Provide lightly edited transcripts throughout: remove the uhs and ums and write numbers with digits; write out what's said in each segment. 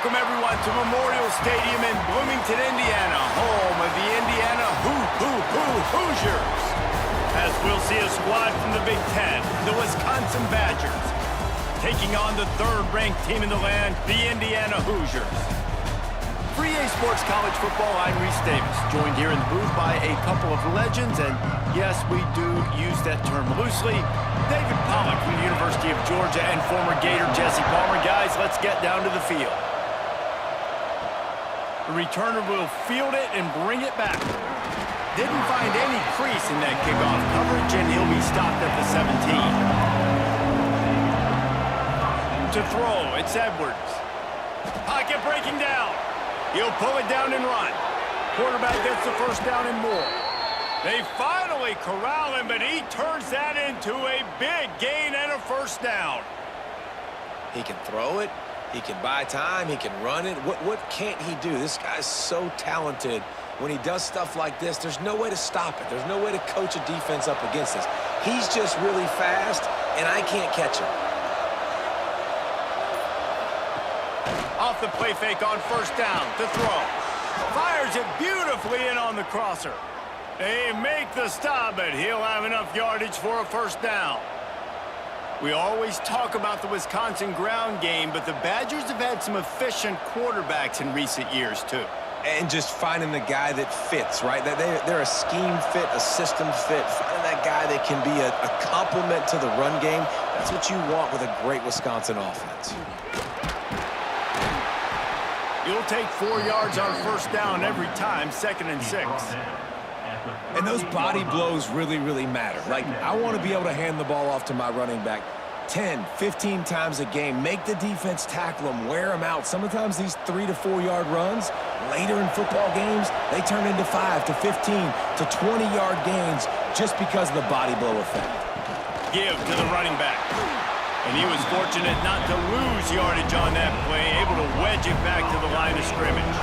Welcome, everyone, to Memorial Stadium in Bloomington, Indiana, home of the Indiana Hoosiers. As we'll see a squad from the Big Ten, the Wisconsin Badgers, taking on the third-ranked team in the land, the Indiana Hoosiers. For EA Sports College Football, I'm Reese Davis, joined here in the booth by a couple of legends, and yes, we do use that term loosely. David Pollack from the University of Georgia and former Gator Jesse Palmer. Guys, let's get down to the field. The returner will field it and bring it back. Didn't find any crease in that kickoff coverage, and he'll be stopped at the 17. To throw, it's Edwards. Pocket breaking down. He'll pull it down and run. Quarterback gets the first down and more. They finally corral him, but he turns that into a big gain and a first down. He can throw it. He can buy time. He can run it. What can't he do? This guy's so talented. When he does stuff like this, there's no way to stop it. There's no way to coach a defense up against this. He's just really fast, and I can't catch him. Off the play fake on first down to throw. Fires it beautifully in on the crosser. They make the stop, but he'll have enough yardage for a first down. We always talk about the Wisconsin ground game, but the Badgers have had some efficient quarterbacks in recent years, too. And just finding the guy that fits, right? They're a scheme fit, a system fit. Finding that guy that can be a complement to the run game. That's what you want with a great Wisconsin offense. You'll take 4 yards on first down every time, 2nd and 6. And those body blows really, really matter. Like, I want to be able to hand the ball off to my running back 10, 15 times a game. Make the defense tackle them, wear them out. Sometimes these 3 to 4 yard runs, later in football games, they turn into 5 to 15 to 20 yard gains just because of the body blow effect. Give to the running back. And he was fortunate not to lose yardage on that play, able to wedge it back to the line of scrimmage.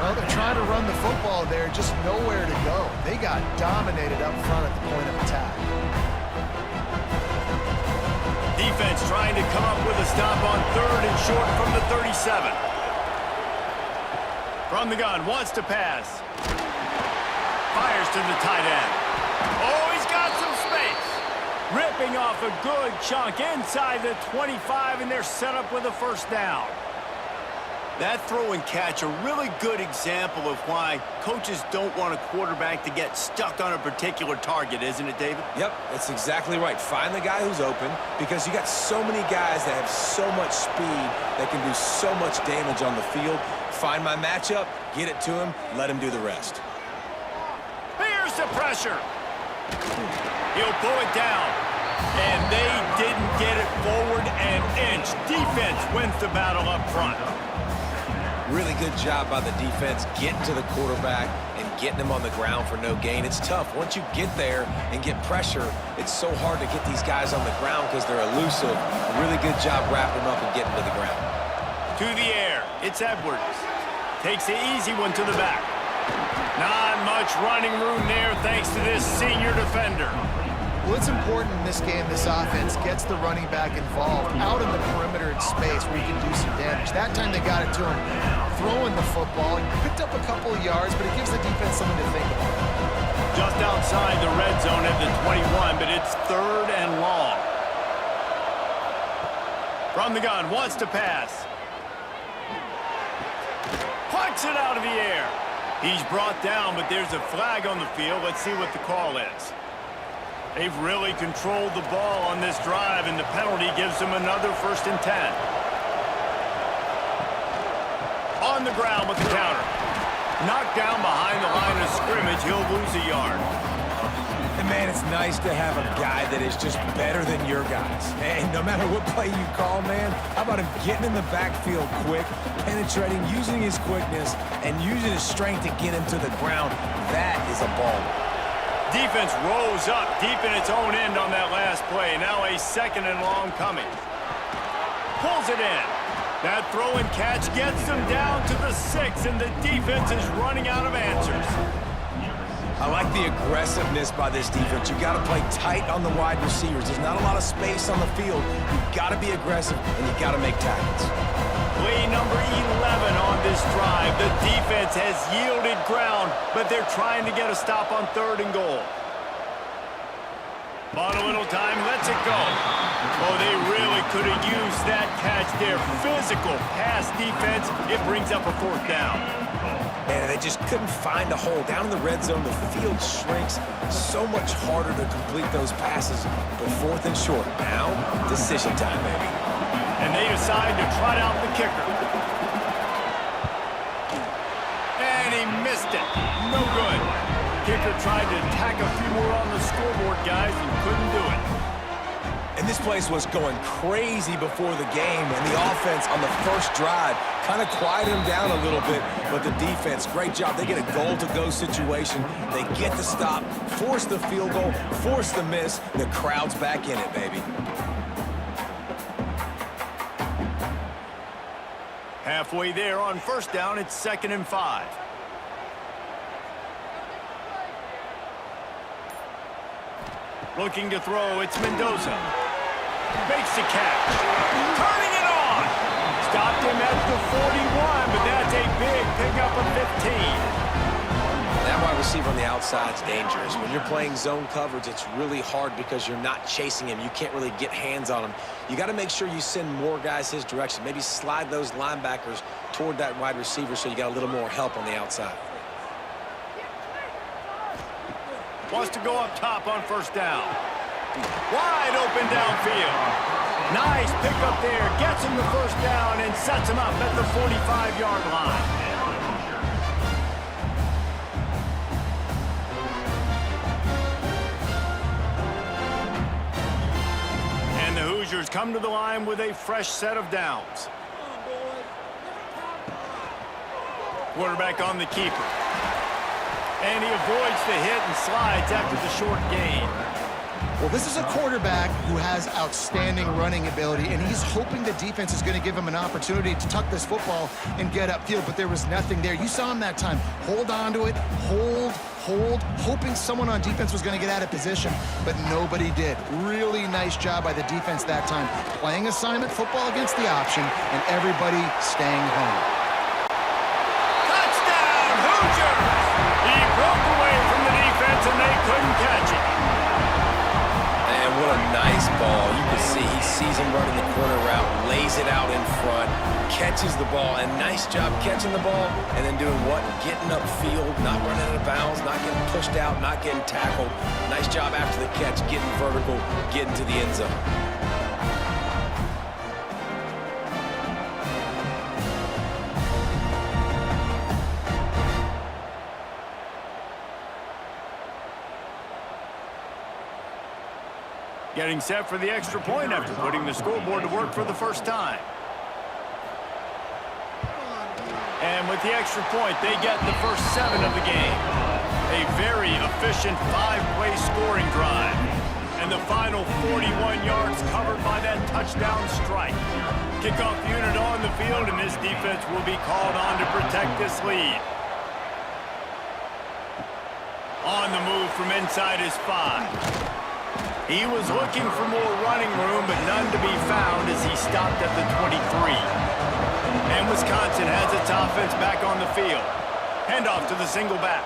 Well, they're trying to run the football there, just nowhere to go. They got dominated up front at the point of attack. Defense trying to come up with a stop on 3rd and short from the 37. From the gun, wants to pass. Fires to the tight end. Oh, he's got some space. Ripping off a good chunk inside the 25, and they're set up with a first down. That throw and catch, a really good example of why coaches don't want a quarterback to get stuck on a particular target, isn't it, David? Yep, that's exactly right. Find the guy who's open, because you got so many guys that have so much speed that can do so much damage on the field. Find my matchup, get it to him, let him do the rest. Here's the pressure. He'll pull it down. And they didn't get it forward an inch. Defense wins the battle up front. Really good job by the defense getting to the quarterback and getting him on the ground for no gain. It's tough. Once you get there and get pressure, it's so hard to get these guys on the ground because they're elusive. A really good job wrapping them up and getting to the ground. To the air, it's Edwards. Takes the easy one to the back. Not much running room there thanks to this senior defender. Well, it's important in this game, this offense gets the running back involved out in the perimeter in space where you can do some damage. That time they got it to him throwing the football. He picked up a couple of yards, but it gives the defense something to think about. Just outside the red zone at the 21, but it's 3rd and long. From the gun, wants to pass. Plucks it out of the air. He's brought down, but there's a flag on the field. Let's see what the call is. They've really controlled the ball on this drive, and the penalty gives them another 1st and 10. On the ground with the counter. Knocked down behind the line of scrimmage. He'll lose a yard. And, man, it's nice to have a guy that is just better than your guys. And no matter what play you call, man, how about him getting in the backfield quick, penetrating, using his quickness, and using his strength to get him to the ground. That is a ball. Defense rose up deep in its own end on that last play. Now a 2nd and long coming. Pulls it in. That throw and catch gets them down to the 6, and the defense is running out of answers. I like the aggressiveness by this defense. You've got to play tight on the wide receivers. There's not a lot of space on the field. You've got to be aggressive, and you've got to make tackles. Play number 11 on this drive. The defense has yielded ground, but they're trying to get a stop on 3rd and goal. Bought a little time, lets it go. Oh, they really could have used that catch there. Physical pass defense. It brings up a 4th down. Man, they just couldn't find a hole. Down in the red zone, the field shrinks. So much harder to complete those passes. But 4th and short. Now, decision time, baby. And they decide to trot out the kicker. And he missed it. No good. Kicker tried to tack a few more on the scoreboard, guys, and couldn't do it. And this place was going crazy before the game, and the offense on the first drive kind of quieted them down a little bit, but the defense, great job. They get a goal-to-go situation. They get the stop, force the field goal, force the miss. The crowd's back in it, baby. Halfway there on 1st down, it's 2nd and 5. Looking to throw, it's Mendoza. Makes the catch. Turning it on. Stopped him at the 41, but that's a big pickup of 15. That wide receiver on the outside is dangerous. When you're playing zone coverage, it's really hard because you're not chasing him. You can't really get hands on him. You got to make sure you send more guys his direction. Maybe slide those linebackers toward that wide receiver so you got a little more help on the outside. Wants to go up top on 1st down. Wide open downfield. Nice pickup there. Gets him the 1st down and sets him up at the 45-yard line. And the Hoosiers come to the line with a fresh set of downs. Quarterback on the keeper. And he avoids the hit and slides after the short gain. Well, this is a quarterback who has outstanding running ability, and he's hoping the defense is going to give him an opportunity to tuck this football and get upfield, but there was nothing there. You saw him that time. Hold on to it, hold, hoping someone on defense was going to get out of position, but nobody did. Really nice job by the defense that time. Playing assignment football against the option, and everybody staying home. Touchdown, Hoosiers! He broke away from the defense, and they couldn't catch it. And what a nice ball. You can see he sees him running the corner route, lays it out in front, catches the ball, and nice job catching the ball, and then doing what? Getting upfield, not running out of bounds, not getting pushed out, not getting tackled. Nice job after the catch, getting vertical, getting to the end zone. Getting set for the extra point after putting the scoreboard to work for the first time. And with the extra point, they get the first 7 of the game. A very efficient 5-play scoring drive. And the final 41 yards covered by that touchdown strike. Kickoff unit on the field, and this defense will be called on to protect this lead. On the move from inside his 5. He was looking for more running room, but none to be found as he stopped at the 23. And Wisconsin has its offense back on the field. Handoff to the single back.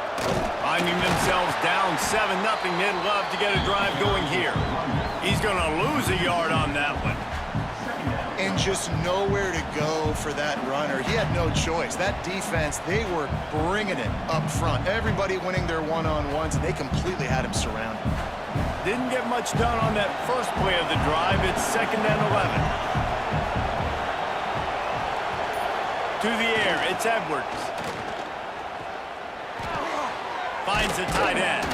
Finding themselves down 7-0, they'd love to get a drive going here. He's going to lose a yard on that one. And just nowhere to go for that runner. He had no choice. That defense, they were bringing it up front. Everybody winning their one-on-ones, and they completely had him surrounded. Didn't get much done on that first play of the drive. It's 2nd and 11. To the air, it's Edwards. Finds the tight end.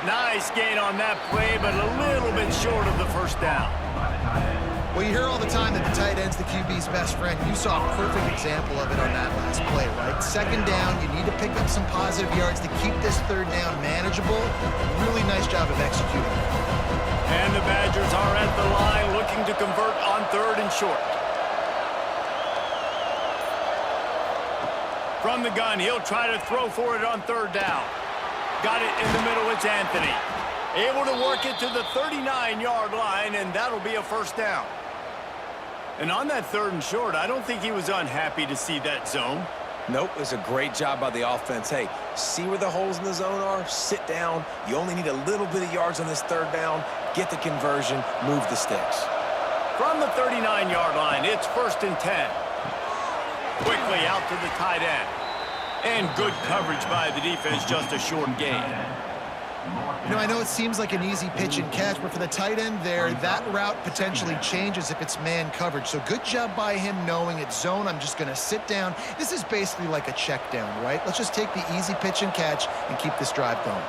Nice gain on that play, but a little bit short of the first down. Well, you hear all the time that the tight end's the QB's best friend. You saw a perfect example of it on that last play, right? 2nd down, you need to pick up some positive yards to keep this 3rd down manageable. Really nice job of executing. And the Badgers are at the line looking to convert on 3rd and short. From the gun, he'll try to throw for it on 3rd down. Got it in the middle, it's Anthony. Able to work it to the 39-yard line, and that'll be a first down. And on that 3rd and short, I don't think he was unhappy to see that zone. Nope, it's a great job by the offense. Hey, see where the holes in the zone are? Sit down. You only need a little bit of yards on this 3rd down. Get the conversion. Move the sticks. From the 39-yard line, it's 1st and 10. Quickly out to the tight end. And good coverage by the defense, just a short gain. You know, I know it seems like an easy pitch and catch, but for the tight end there, that route potentially changes if it's man coverage. So good job by him knowing it's zone. I'm just going to sit down. This is basically like a check down, right? Let's just take the easy pitch and catch and keep this drive going.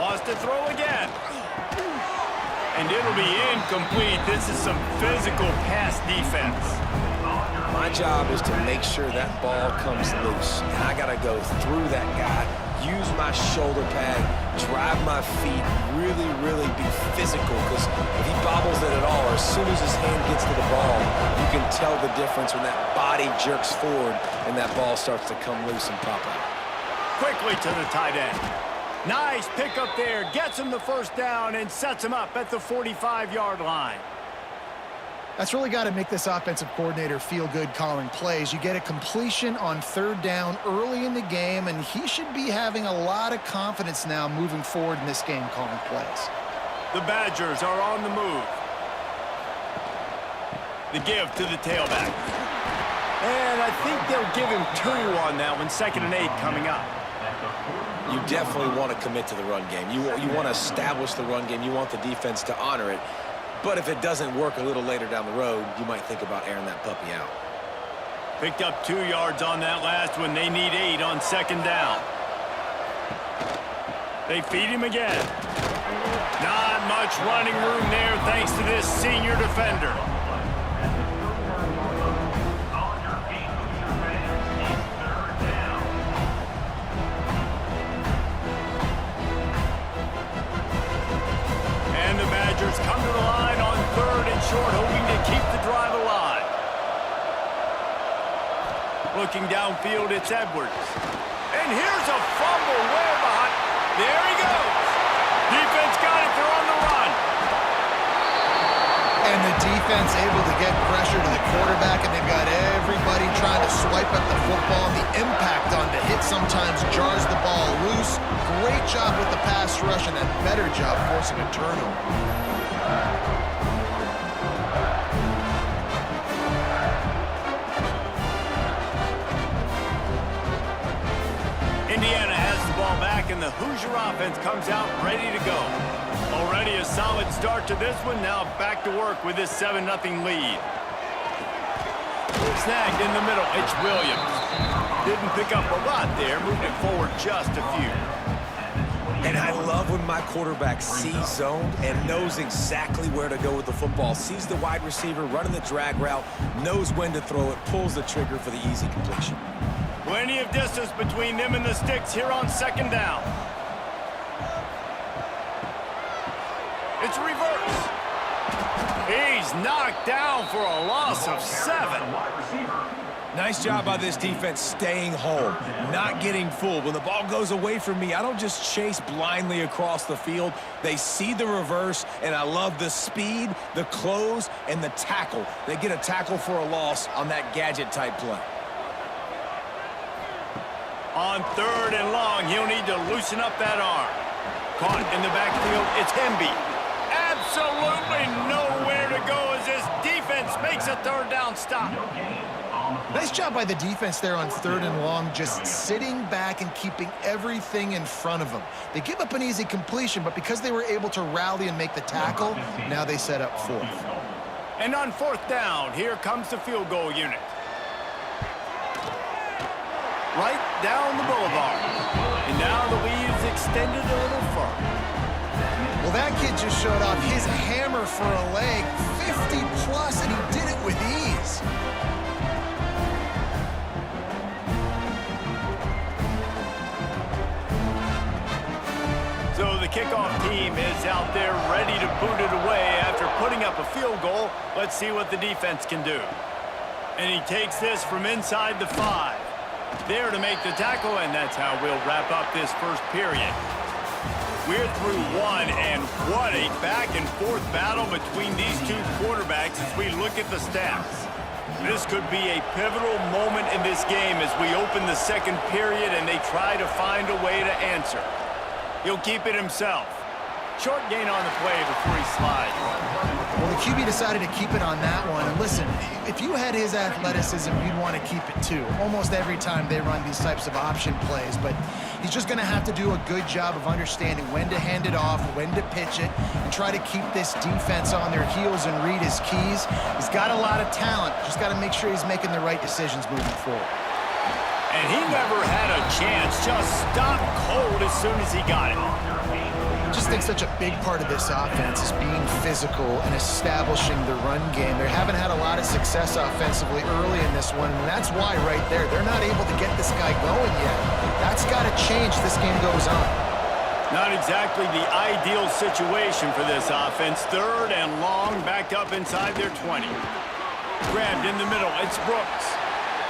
Wants to throw again. And it'll be incomplete. This is some physical pass defense. My job is to make sure that ball comes loose. And I got to go through that guy, use my shoulder pad, drive my feet, really be physical. Because if he bobbles it at all, or as soon as his hand gets to the ball, you can tell the difference when that body jerks forward and that ball starts to come loose and pop out. Quickly to the tight end. Nice pickup there. Gets him the 1st down and sets him up at the 45-yard line. That's really got to make this offensive coordinator feel good calling plays. You get a completion on 3rd down early in the game, and he should be having a lot of confidence now moving forward in this game calling plays. The Badgers are on the move. The give to the tailback. And I think they'll give him 2 on that one, 2nd and 8 coming up. You definitely want to commit to the run game. You want to establish the run game. You want the defense to honor it. But if it doesn't work a little later down the road, you might think about airing that puppy out. Picked up 2 yards on that last one. They need 8 on 2nd down. They feed him again. Not much running room there thanks to this senior defender. And the Badgers come to the line on 3rd and short, hoping to keep the drive alive. Looking downfield, it's Edwards. And here's a fumble way behind. There he goes. Defense got it. They're on the run. And the defense able to get pressure to the quarterback, and they've got everybody trying to swipe at the football. And the impact on the hit sometimes jars the ball loose. Great job with the pass rush, and a better job forcing a turnover. Indiana has the ball back, and the Hoosier offense comes out ready to go. Already a solid start to this one. Now back to work with this 7-0 lead. Snagged in the middle. It's Williams. Didn't pick up a lot there. Moved it forward just a few. And I love when my quarterback sees zoned and knows exactly where to go with the football. Sees the wide receiver running the drag route, knows when to throw it, pulls the trigger for the easy completion. Plenty of distance between them and the sticks here on 2nd down. It's reverse. He's knocked down for a loss of 7. Nice job by this defense staying home, not getting fooled. When the ball goes away from me, I don't just chase blindly across the field. They see the reverse, and I love the speed, the close, and the tackle. They get a tackle for a loss on that gadget-type play. On 3rd and long, he'll need to loosen up that arm. Caught in the backfield, it's Hemby. Absolutely nowhere to go as this defense makes a 3rd down stop. Nice job by the defense there on 3rd and long, just sitting back and keeping everything in front of them. They give up an easy completion, but because they were able to rally and make the tackle, now they set up 4th. And on 4th down, here comes the field goal unit. Right down the boulevard. And now the lead is extended a little further. Well, that kid just showed off his hammer for a leg, 50+, and he did it with ease. So the kickoff team is out there ready to boot it away after putting up a field goal. Let's see what the defense can do. And he takes this from inside the 5. There to make the tackle, and that's how we'll wrap up this first period. We're through one, and what a back-and-forth battle between these two quarterbacks as we look at the stats. This could be a pivotal moment in this game as we open the second period and they try to find a way to answer. He'll keep it himself. Short gain on the play before he slides. Well, the QB decided to keep it on that one. And listen, if you had his athleticism, you'd want to keep it too. Almost every time they run these types of option plays. But he's just going to have to do a good job of understanding when to hand it off, when to pitch it, and try to keep this defense on their heels and read his keys. He's got a lot of talent. Just got to make sure he's making the right decisions moving forward. And he never had a chance. Just stopped cold as soon as he got it. I just think such a big part of this offense is being physical and establishing the run game. They haven't had a lot of success offensively early in this one, and that's why right there, they're not able to get this guy going yet. That's got to change as this game goes on. Not exactly the ideal situation for this offense. Third and long, backed up inside their 20. Grabbed in the middle, it's Brooks.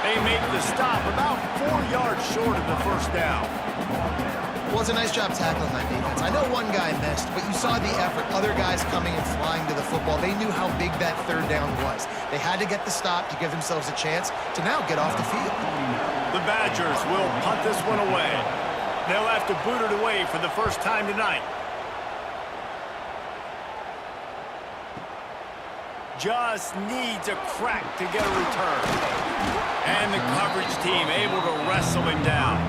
They make the stop about 4 yards short of the first down. Well, it's a nice job tackling that defense. I know one guy missed, but you saw the effort. Other guys coming and flying to the football. They knew how big that third down was. They had to get the stop to give themselves a chance to now get off the field. The Badgers will punt this one away. They'll have to boot it away for the first time tonight. Just needs a crack to get a return. And the coverage team able to wrestle him down.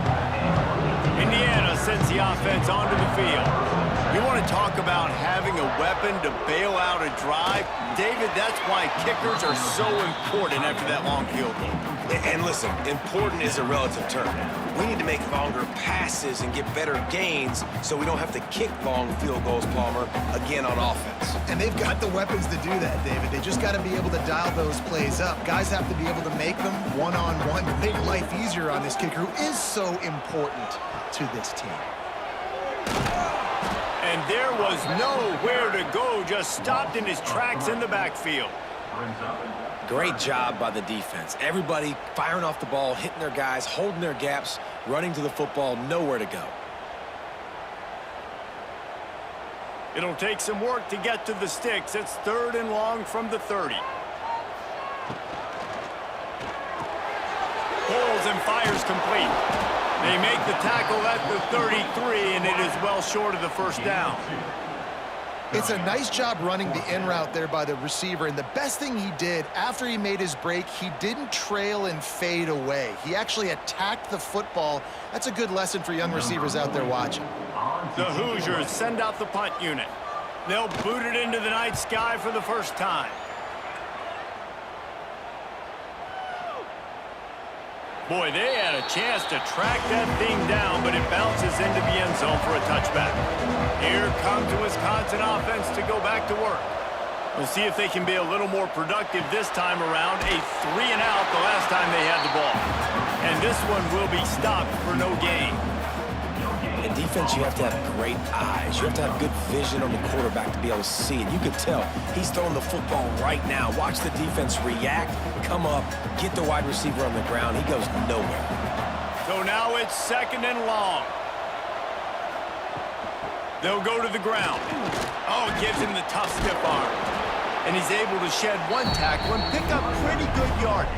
Indiana sends the offense onto the field. You want to talk about having a weapon to bail out a drive? David, that's why kickers are so important after that long field goal. And listen, important is a relative term. We need to make longer passes and get better gains so we don't have to kick long field goals, Palmer, again on offense. And they've got the weapons to do that, David. They just got to be able to dial those plays up. Guys have to be able to make them one-on-one to make life easier on this kicker who is so important to this team. And there was nowhere to go, just stopped in his tracks in the backfield. Great job by the defense. Everybody firing off the ball, hitting their guys, holding their gaps, running to the football, nowhere to go. It'll take some work to get to the sticks. It's third and long from the 30. Pulls and fires complete. They make the tackle at the 33, and it is well short of the first down. It's a nice job running the in route there by the receiver, and the best thing he did after he made his break, he didn't trail and fade away. He actually attacked the football. That's a good lesson for young receivers out there watching. The Hoosiers send out the punt unit. They'll boot it into the night sky for the first time. Boy, they had a chance to track that thing down, but it bounces into the end zone for a touchback. Here comes the Wisconsin offense to go back to work. We'll see if they can be a little more productive this time around. A 3-and-out the last time they had the ball. And this one will be stopped for no gain. In defense, you have to have great eyes. You have to have good vision on the quarterback to be able to see it. You could tell he's throwing the football right now. Watch the defense react, come up, get the wide receiver on the ground. He goes nowhere. So now it's second and long. They'll go to the ground. Oh, gives him the tough stiff arm. And he's able to shed one tackle and pick up pretty good yardage.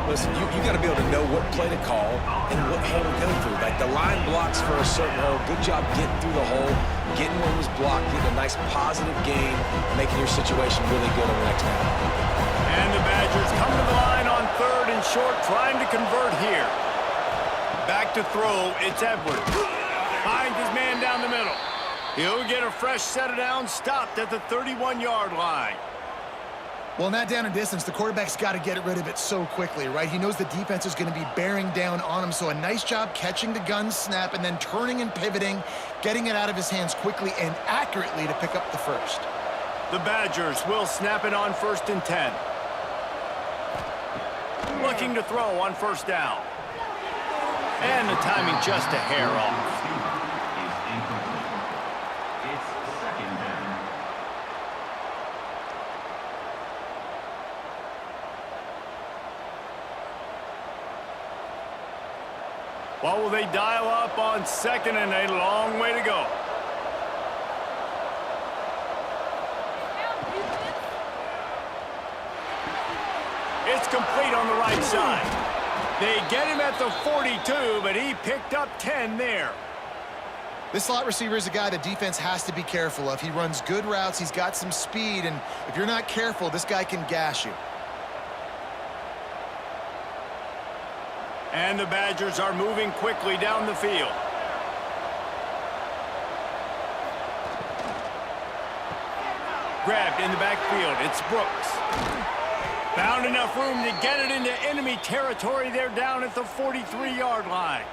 Listen, you got to be able to know what play to call and what hole to go through. Like the line blocks for a certain hole. Good job getting through the hole, getting what was blocked, getting a nice positive gain, making your situation really good on the next down. And the Badgers come to the line on third and short, trying to convert here. Back to throw, it's Edwards. Finds his man down the middle. He'll get a fresh set of downs, stopped at the 31-yard line. Well, in that down and distance, the quarterback's got to get rid of it so quickly, right? He knows the defense is going to be bearing down on him, so a nice job catching the gun snap and then turning and pivoting, getting it out of his hands quickly and accurately to pick up the first. The Badgers will snap it on first and 10. Looking to throw on first down. And the timing just a hair off. What will they dial up on second and a long way to go? It's complete on the right side. They get him at the 42, but he picked up 10 there. This slot receiver is a guy the defense has to be careful of. He runs good routes, he's got some speed, and if you're not careful, this guy can gash you. And the Badgers are moving quickly down the field. Grabbed in the backfield, it's Brooks. Found enough room to get it into enemy territory. They're down at the 43-yard line.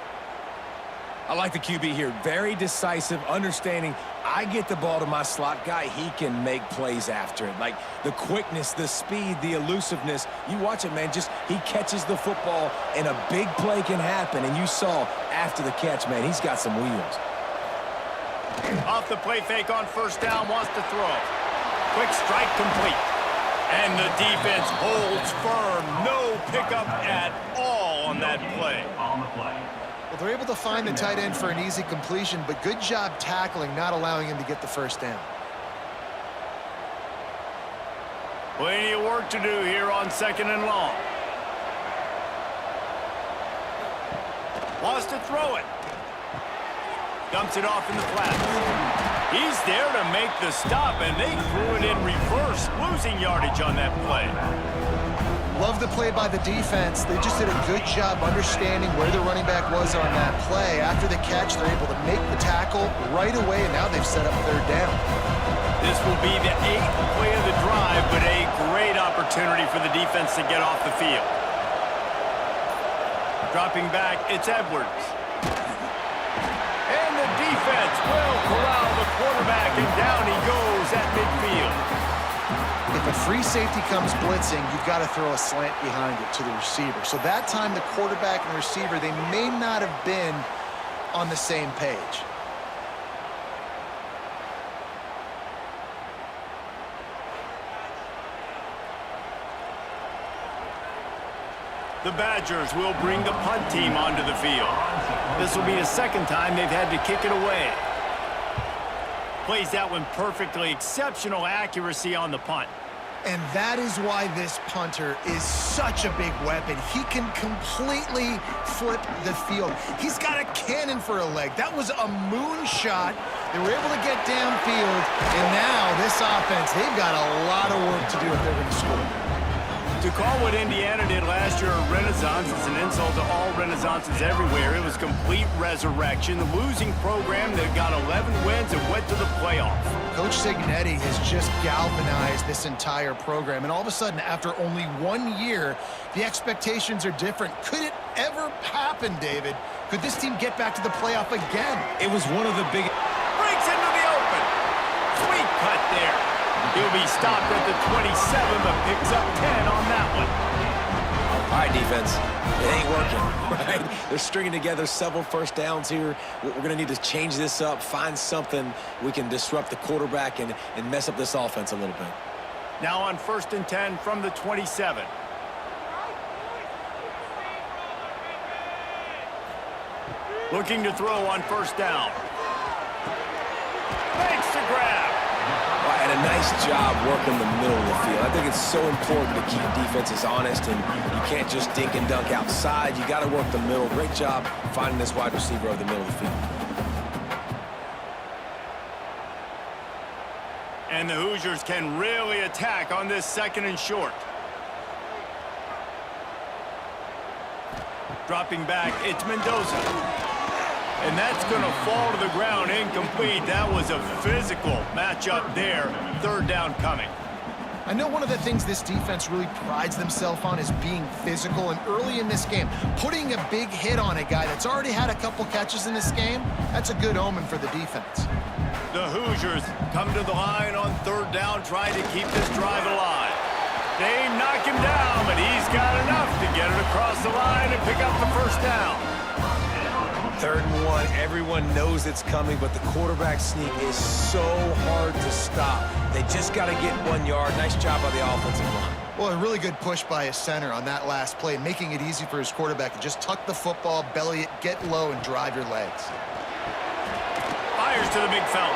I like the QB here. Very decisive, understanding I get the ball to my slot guy, he can make plays after it. Like the quickness, the speed, the elusiveness. You watch it, man, just he catches the football and a big play can happen. And you saw after the catch, man, he's got some wheels. Off the play fake on first down, wants to throw. Quick strike complete. And the defense holds firm. No pickup at all on that play. Well, they're able to find the tight end for an easy completion, but good job tackling, not allowing him to get the first down. Plenty of work to do here on second and long. Wants to throw it. Dumps it off in the flat. He's there to make the stop, and they threw it in reverse, losing yardage on that play. Love the play by the defense. They just did a good job understanding where the running back was on that play. After the catch, they're able to make the tackle right away, and now they've set up third down. This will be the 8th play of the drive, but a great opportunity for the defense to get off the field. Dropping back, it's Edwards. And the defense will corral the quarterback, and down he goes at midfield. If a free safety comes blitzing, you've got to throw a slant behind it to the receiver. So that time, the quarterback and receiver, they may not have been on the same page. The Badgers will bring the punt team onto the field. This will be the second time they've had to kick it away. Plays that one perfectly. Exceptional accuracy on the punt. And that is why this punter is such a big weapon. He can completely flip the field. He's got a cannon for a leg. That was a moonshot. They were able to get downfield, and now this offense, they've got a lot of work to do if they're going to score. To call what Indiana did last year a renaissance is an insult to all renaissances everywhere. It was complete resurrection. The losing program that got 11 wins and went to the playoffs. Coach Signetti has just galvanized this entire program, and all of a sudden, after only 1 year, the expectations are different. Could it ever happen, David? Could this team get back to the playoff again? It was one of the big... Breaks into the open. Sweet cut there. He'll be stopped at the 27, but picks up 10 on that one. All right, defense. It ain't working, right? They're stringing together several first downs here. We're going to need to change this up, find something we can disrupt the quarterback and mess up this offense a little bit. Now on 1st and 10 from the 27. Looking to throw on first down. Makes the grab. And a nice job working the middle of the field. I think it's so important to keep defenses honest, and you can't just dink and dunk outside. You got to work the middle. Great job finding this wide receiver over the middle of the field. And the Hoosiers can really attack on this 2nd and short. Dropping back, it's Mendoza. And that's going to fall to the ground incomplete. That was a physical matchup there. 3rd down coming. I know one of the things this defense really prides themselves on is being physical, and early in this game, putting a big hit on a guy that's already had a couple catches in this game, that's a good omen for the defense. The Hoosiers come to the line on 3rd down, trying to keep this drive alive. They knock him down, but he's got enough to get it across the line and pick up the first down. 3rd and 1, everyone knows it's coming, but the quarterback sneak is so hard to stop. They just got to get 1 yard. Nice job by the offensive line. Well, a really good push by his center on that last play, making it easy for his quarterback to just tuck the football, belly it, get low, and drive your legs. Fires to the big fella.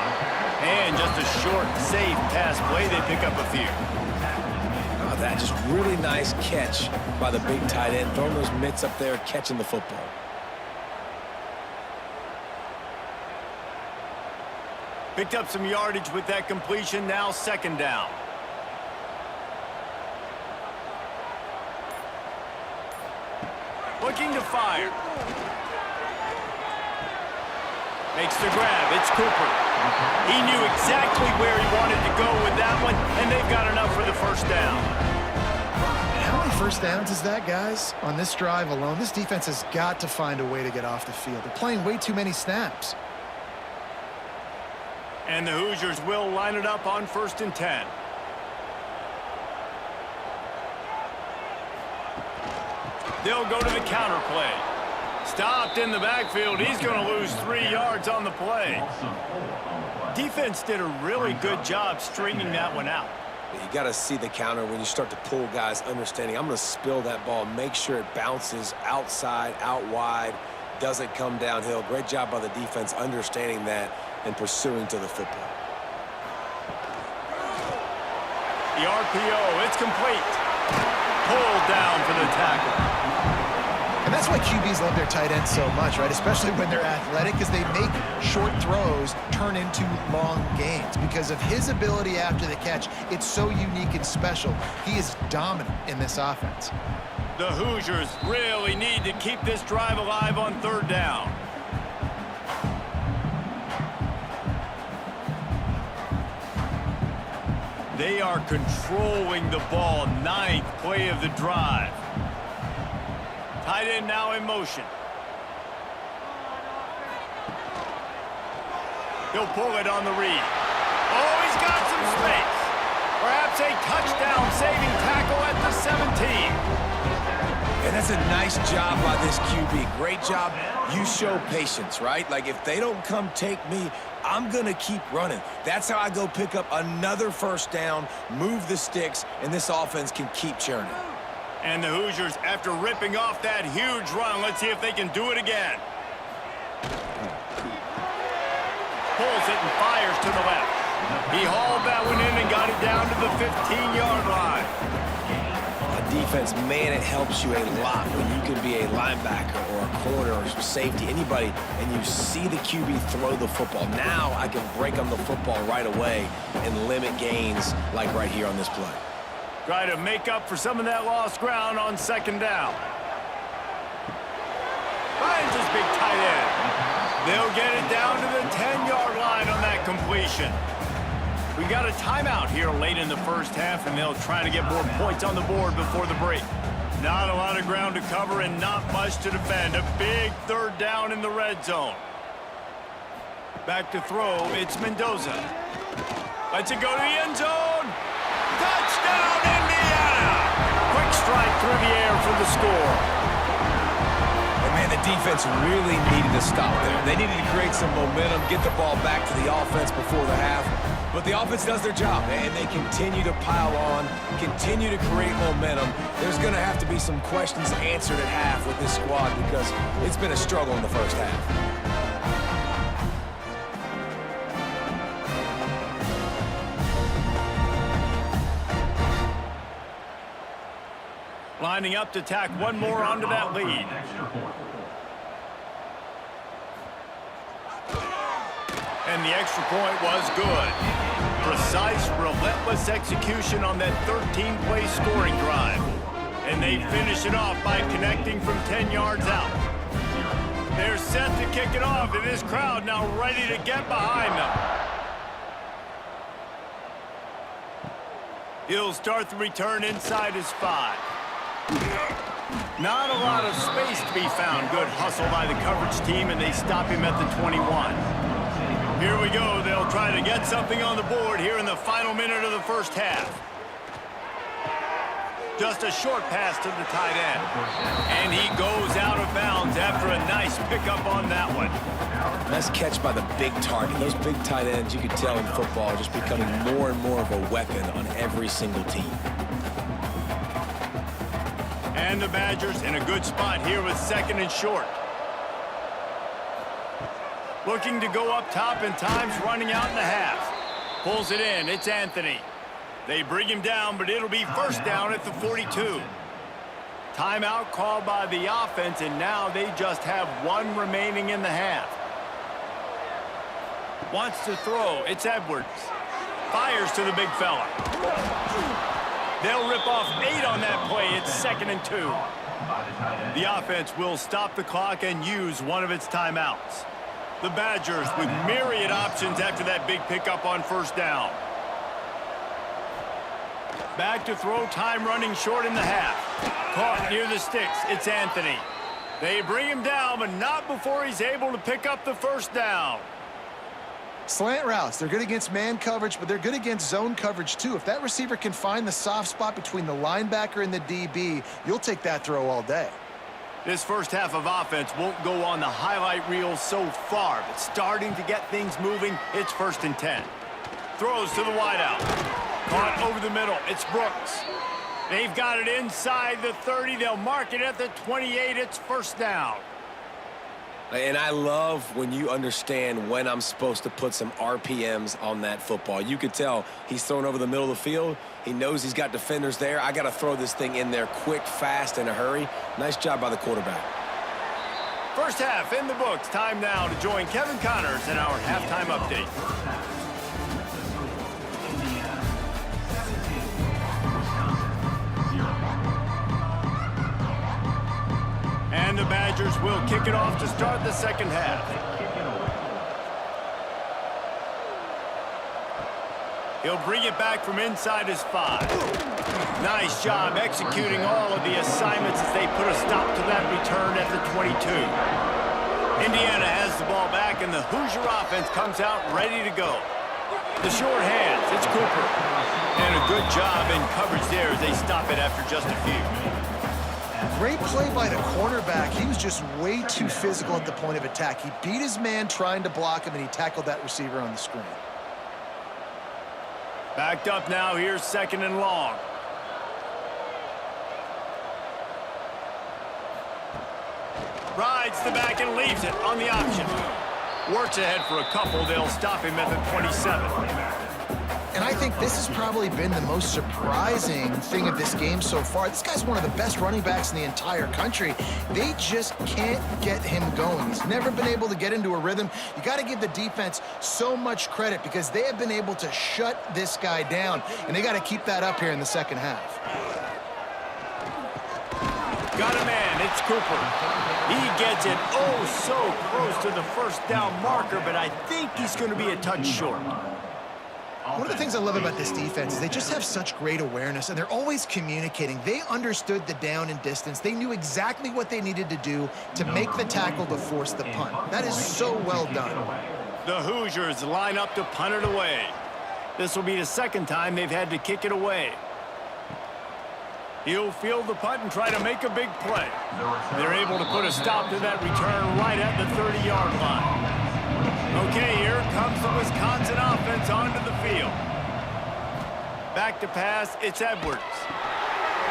And just a short, safe pass play. They pick up a few. Oh, that just really nice catch by the big tight end. Throwing those mitts up there, catching the football. Picked up some yardage with that completion. Now 2nd down. Looking to fire. Makes the grab. It's Cooper. He knew exactly where he wanted to go with that one, and they've got enough for the 1st down. How many first downs is that, guys? On this drive alone, this defense has got to find a way to get off the field. They're playing way too many snaps. And the Hoosiers will line it up on 1st and 10. They'll go to the counter play. Stopped in the backfield. He's going to lose 3 yards on the play. Defense did a really good job stringing that one out. You got to see the counter when you start to pull guys, understanding I'm going to spill that ball, make sure it bounces outside, out wide, doesn't come downhill. Great job by the defense understanding that and pursuing to the football. The RPO, it's complete. Pulled down for the tackle. And that's why QBs love their tight ends so much, right? Especially when they're athletic, because they make short throws turn into long gains. Because of his ability after the catch, it's so unique and special. He is dominant in this offense. The Hoosiers really need to keep this drive alive on 3rd down. They are controlling the ball. 9th play of the drive. Tight end now in motion. He'll pull it on the read. Oh, he's got some space. Perhaps a touchdown-saving tackle at the 17. And that's a nice job by this QB. Great job. You show patience, right? Like, if they don't come take me, I'm going to keep running. That's how I go pick up another 1st down, move the sticks, and this offense can keep churning. And the Hoosiers, after ripping off that huge run, let's see if they can do it again. Pulls it and fires to the left. He hauled that one in and got it down to the 15-yard line. Defense, man, it helps you a lot when you can be a linebacker or a corner or safety, anybody, and you see the QB throw the football. Now I can break on the football right away and limit gains like right here on this play. Try to make up for some of that lost ground on 2nd down. Finds his big tight end. They'll get it down to the 10-yard line on that completion. We got a timeout here late in the 1st half, and they'll try to get more points on the board before the break. Not a lot of ground to cover and not much to defend. A big 3rd down in the red zone. Back to throw, it's Mendoza. Lets it go to the end zone. Touchdown, Indiana! Quick strike through the air for the score. And man, the defense really needed to stop there. They needed to create some momentum, get the ball back to the offense before the half. But the offense does their job, and they continue to pile on, continue to create momentum. There's going to have to be some questions answered at half with this squad because it's been a struggle in the 1st half. Lining up to tack one more onto that lead. And the extra point was good. Precise, relentless execution on that 13-play scoring drive. And they finish it off by connecting from 10 yards out. They're set to kick it off, and this crowd now ready to get behind them. He'll start the return inside his 5. Not a lot of space to be found. Good hustle by the coverage team, and they stop him at the 21. Here we go. They'll try to get something on the board here in the final minute of the 1st half. Just a short pass to the tight end. And he goes out of bounds after a nice pickup on that one. Nice catch by the big target. Those big tight ends, you can tell in football, are just becoming more and more of a weapon on every single team. And the Badgers in a good spot here with 2nd and short. Looking to go up top, and time's running out in the half. Pulls it in. It's Anthony. They bring him down, but it'll be 1st down at the 42. Timeout called by the offense, and now they just have 1 remaining in the half. Wants to throw. It's Edwards. Fires to the big fella. They'll rip off 8 on that play. It's 2nd and 2. The offense will stop the clock and use one of its timeouts. The Badgers with myriad options after that big pickup on 1st down. Back to throw, time running short in the half. Caught near the sticks. It's Anthony. They bring him down, but not before he's able to pick up the 1st down. Slant routes, they're good against man coverage, but they're good against zone coverage too. If that receiver can find the soft spot between the linebacker and the DB, you'll take that throw all day. This first half of offense won't go on the highlight reel so far, but starting to get things moving. It's 1st and 10. Throws to the wideout. Caught over the middle. It's Brooks. They've got it inside the 30. They'll mark it at the 28. It's 1st down. And I love when you understand when I'm supposed to put some RPMs on that football. You could tell he's thrown over the middle of the field. He knows he's got defenders there. I got to throw this thing in there quick, fast, in a hurry. Nice job by the quarterback. First half in the books. Time now to join Kevin Connors in our halftime update. And the Badgers will kick it off to start the 2nd half. He'll bring it back from inside his 5. Nice job executing all of the assignments as they put a stop to that return at the 22. Indiana has the ball back, and the Hoosier offense comes out ready to go. The short hands, it's Cooper. And a good job in coverage there as they stop it after just a few. Great play by the cornerback. He was just way too physical at the point of attack. He beat his man trying to block him, and he tackled that receiver on the screen. Backed up now. Here's 2nd and long. Rides the back and leaves it on the option. Works ahead for a couple. They'll stop him at the 27. And I think this has probably been the most surprising thing of this game so far. This guy's one of the best running backs in the entire country. They just can't get him going. He's never been able to get into a rhythm. You got to give the defense so much credit because they have been able to shut this guy down, and they got to keep that up here in the 2nd half. Got a man. It's Cooper. He gets it oh so close to the 1st down marker, but I think he's going to be a touch short. One of the things I love about this defense is they just have such great awareness, and they're always communicating. They understood the down and distance. They knew exactly what they needed to do to make the tackle to force the punt. That is so well done. The Hoosiers line up to punt it away. This will be the 2nd time they've had to kick it away. He'll field the punt and try to make a big play. They're able to put a stop to that return right at the 30-yard line. Okay, here comes the Wisconsin offense onto the field. Back to pass, it's Edwards.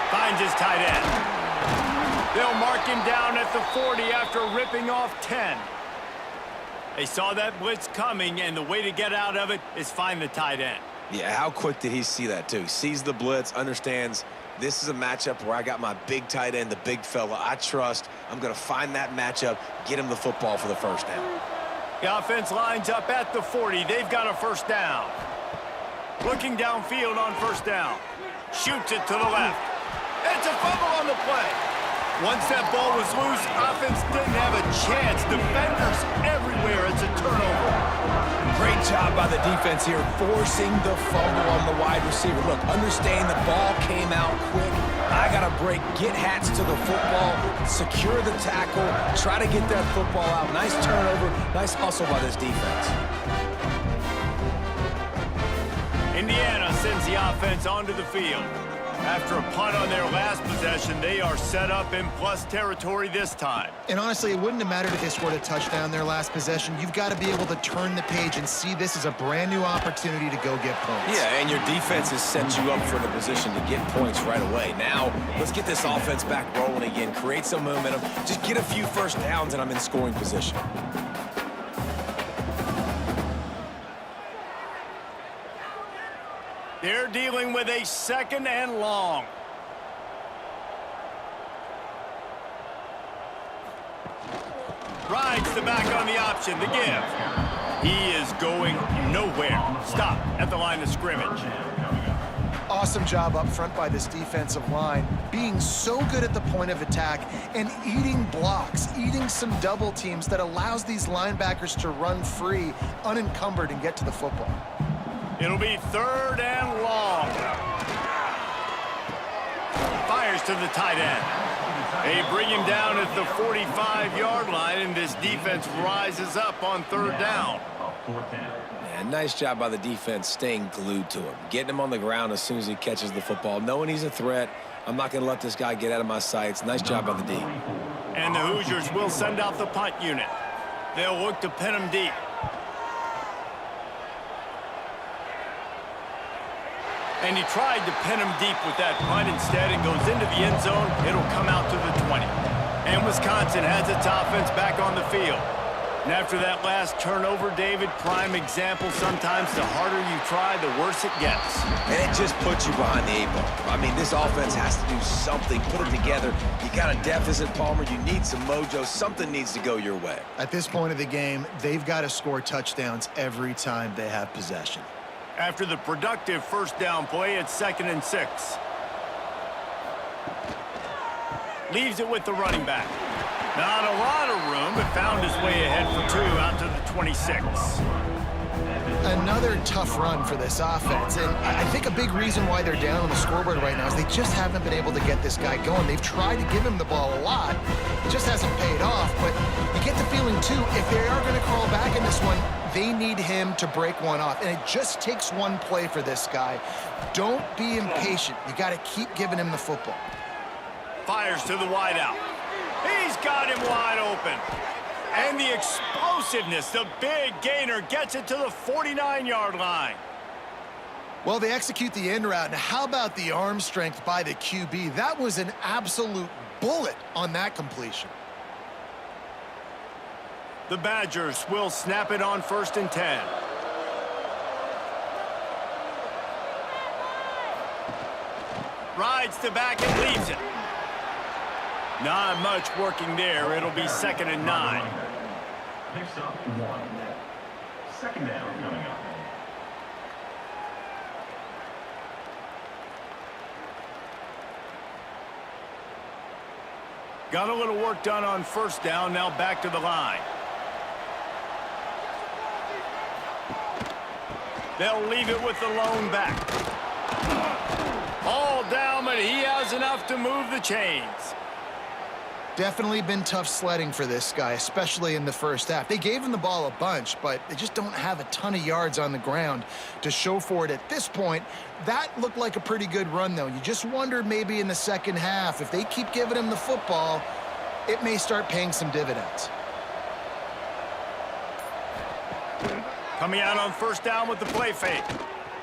Finds his tight end. They'll mark him down at the 40 after ripping off 10. They saw that blitz coming, and the way to get out of it is find the tight end. Yeah, how quick did he see that, too? Sees the blitz, understands this is a matchup where I got my big tight end, the big fella I trust. I'm going to find that matchup, get him the football for the 1st down. The offense lines up at the 40. They've got a 1st down. Looking downfield on 1st down. Shoots it to the left. It's a fumble on the play. Once that ball was loose, offense didn't have a chance. Defenders everywhere. It's a turnover. Great job by the defense here, forcing the fumble on the wide receiver. Look, understand the ball came out quick. I got to break, get hats to the football, secure the tackle, try to get that football out. Nice turnover, nice hustle by this defense. Indiana sends the offense onto the field. After a punt on their last possession, they are set up in plus territory this time. And honestly, it wouldn't have mattered if they scored a touchdown their last possession. You've got to be able to turn the page and see this as a brand new opportunity to go get points. Yeah, and your defense has set you up for the position to get points right away. Now, let's get this offense back rolling again, create some momentum, just get a few first downs, and I'm in scoring position. They're dealing with a 2nd and long. Rides the back on the option to give. He is going nowhere. Stop at the line of scrimmage. Awesome job up front by this defensive line, being so good at the point of attack and eating blocks, eating some double teams that allows these linebackers to run free, unencumbered, and get to the football. It'll be 3rd and long. Fires to the tight end. They bring him down at the 45-yard line, and this defense rises up on 3rd down. Man, nice job by the defense staying glued to him, getting him on the ground as soon as he catches the football, knowing he's a threat. I'm not going to let this guy get out of my sights. Nice job by the D. And the Hoosiers will send out the punt unit. They'll look to pin him deep. And he tried to pin him deep with that punt. Instead, it goes into the end zone. It'll come out to the 20. And Wisconsin has its offense back on the field. And after that last turnover, David, prime example, sometimes the harder you try, the worse it gets. And it just puts you behind the 8 ball. I mean, this offense has to do something, put it together. You got a deficit, Palmer. You need some mojo. Something needs to go your way. At this point of the game, they've got to score touchdowns every time they have possession. After the productive first down play, it's 2nd and 6. Leaves it with the running back. Not a lot of room, but found his way ahead for 2 out to the 26. Another tough run for this offense, and I think a big reason why they're down on the scoreboard right now is they just haven't been able to get this guy going. They've tried to give him the ball a lot. It just hasn't paid off, but you get the feeling, too, if they are going to crawl back in this one, they need him to break one off, and it just takes one play for this guy. Don't be impatient. You got to keep giving him the football. Fires to the wideout. He's got him wide open. And the explosiveness, the big gainer, gets it to the 49-yard line. Well, they execute the end route. Now, how about the arm strength by the QB? That was an absolute bullet on that completion. The Badgers will snap it on 1st and 10. Rides the back and leaves it. Not much working there. It'll be 2nd and 9. Picks up 1. 2nd down coming up. Got a little work done on 1st down. Now back to the line. They'll leave it with the lone back. All down, but he has enough to move the chains. Definitely been tough sledding for this guy, especially in the first half. They gave him the ball a bunch, but they just don't have a ton of yards on the ground to show for it at this point. That looked like a pretty good run, though. You just wonder maybe in the second half, if they keep giving him the football, it may start paying some dividends. Coming out on 1st down with the play fake.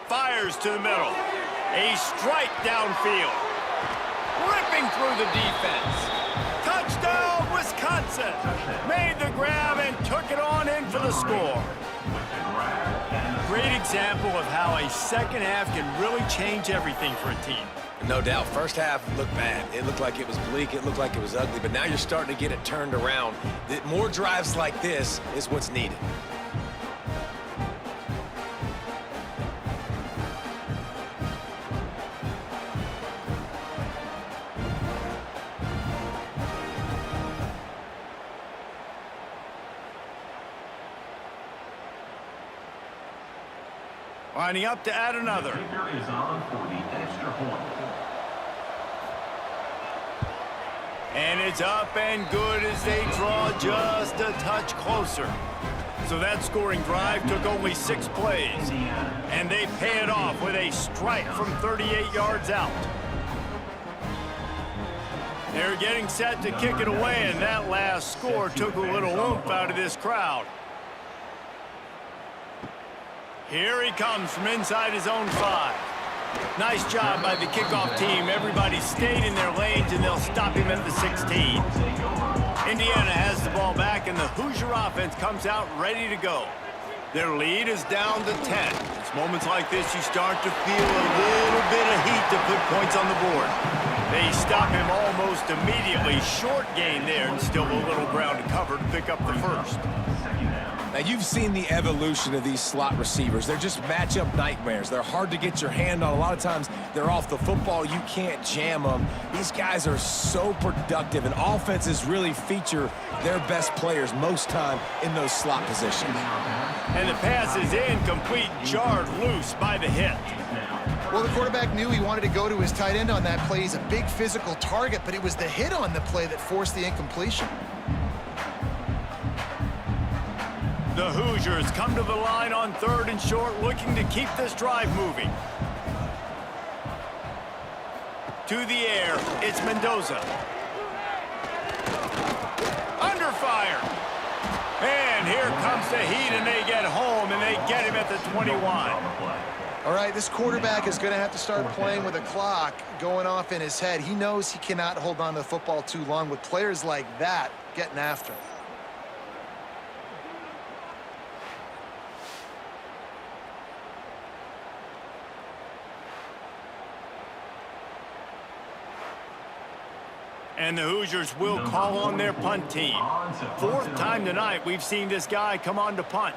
Fires to the middle. A strike downfield. Ripping through the defense. Touchdown, Wisconsin. Made the grab and took it on in for the score. Great example of how a second half can really change everything for a team. No doubt. First half looked bad. It looked like it was bleak. It looked like it was ugly. But now you're starting to get it turned around. More drives like this is what's needed. Lining up to add another. Kicker is on for the extra point. And it's up and good as they draw just a touch closer. So that scoring drive took only 6 plays. And they pay it off with a strike from 38 yards out. They're getting set to kick it away, and that last score took a little oomph out of this crowd. Here he comes from inside his own 5. Nice job by the kickoff team. Everybody stayed in their lanes, and they'll stop him at the 16. Indiana has the ball back, and the Hoosier offense comes out ready to go. Their lead is down to 10. It's moments like this you start to feel a little bit of heat to put points on the board. They stop him almost immediately. Short gain there, and still a little ground to cover to pick up the first. Now, you've seen the evolution of these slot receivers. They're just matchup nightmares. They're hard to get your hand on. A lot of times, they're off the football. You can't jam them. These guys are so productive, and offenses really feature their best players most time in those slot positions. And the pass is incomplete, jarred loose by the hit. Well, the quarterback knew he wanted to go to his tight end on that play. He's a big physical target, but it was the hit on the play that forced the incompletion. The Hoosiers come to the line on 3rd and short, looking to keep this drive moving. To the air, it's Mendoza. Under fire. And here comes the heat, and they get home, and they get him at the 21. All right, this quarterback is going to have to start playing with a clock going off in his head. He knows he cannot hold on to the football too long with players like that getting after him. And the Hoosiers will call on their punt team. 4th time tonight we've seen this guy come on to punt.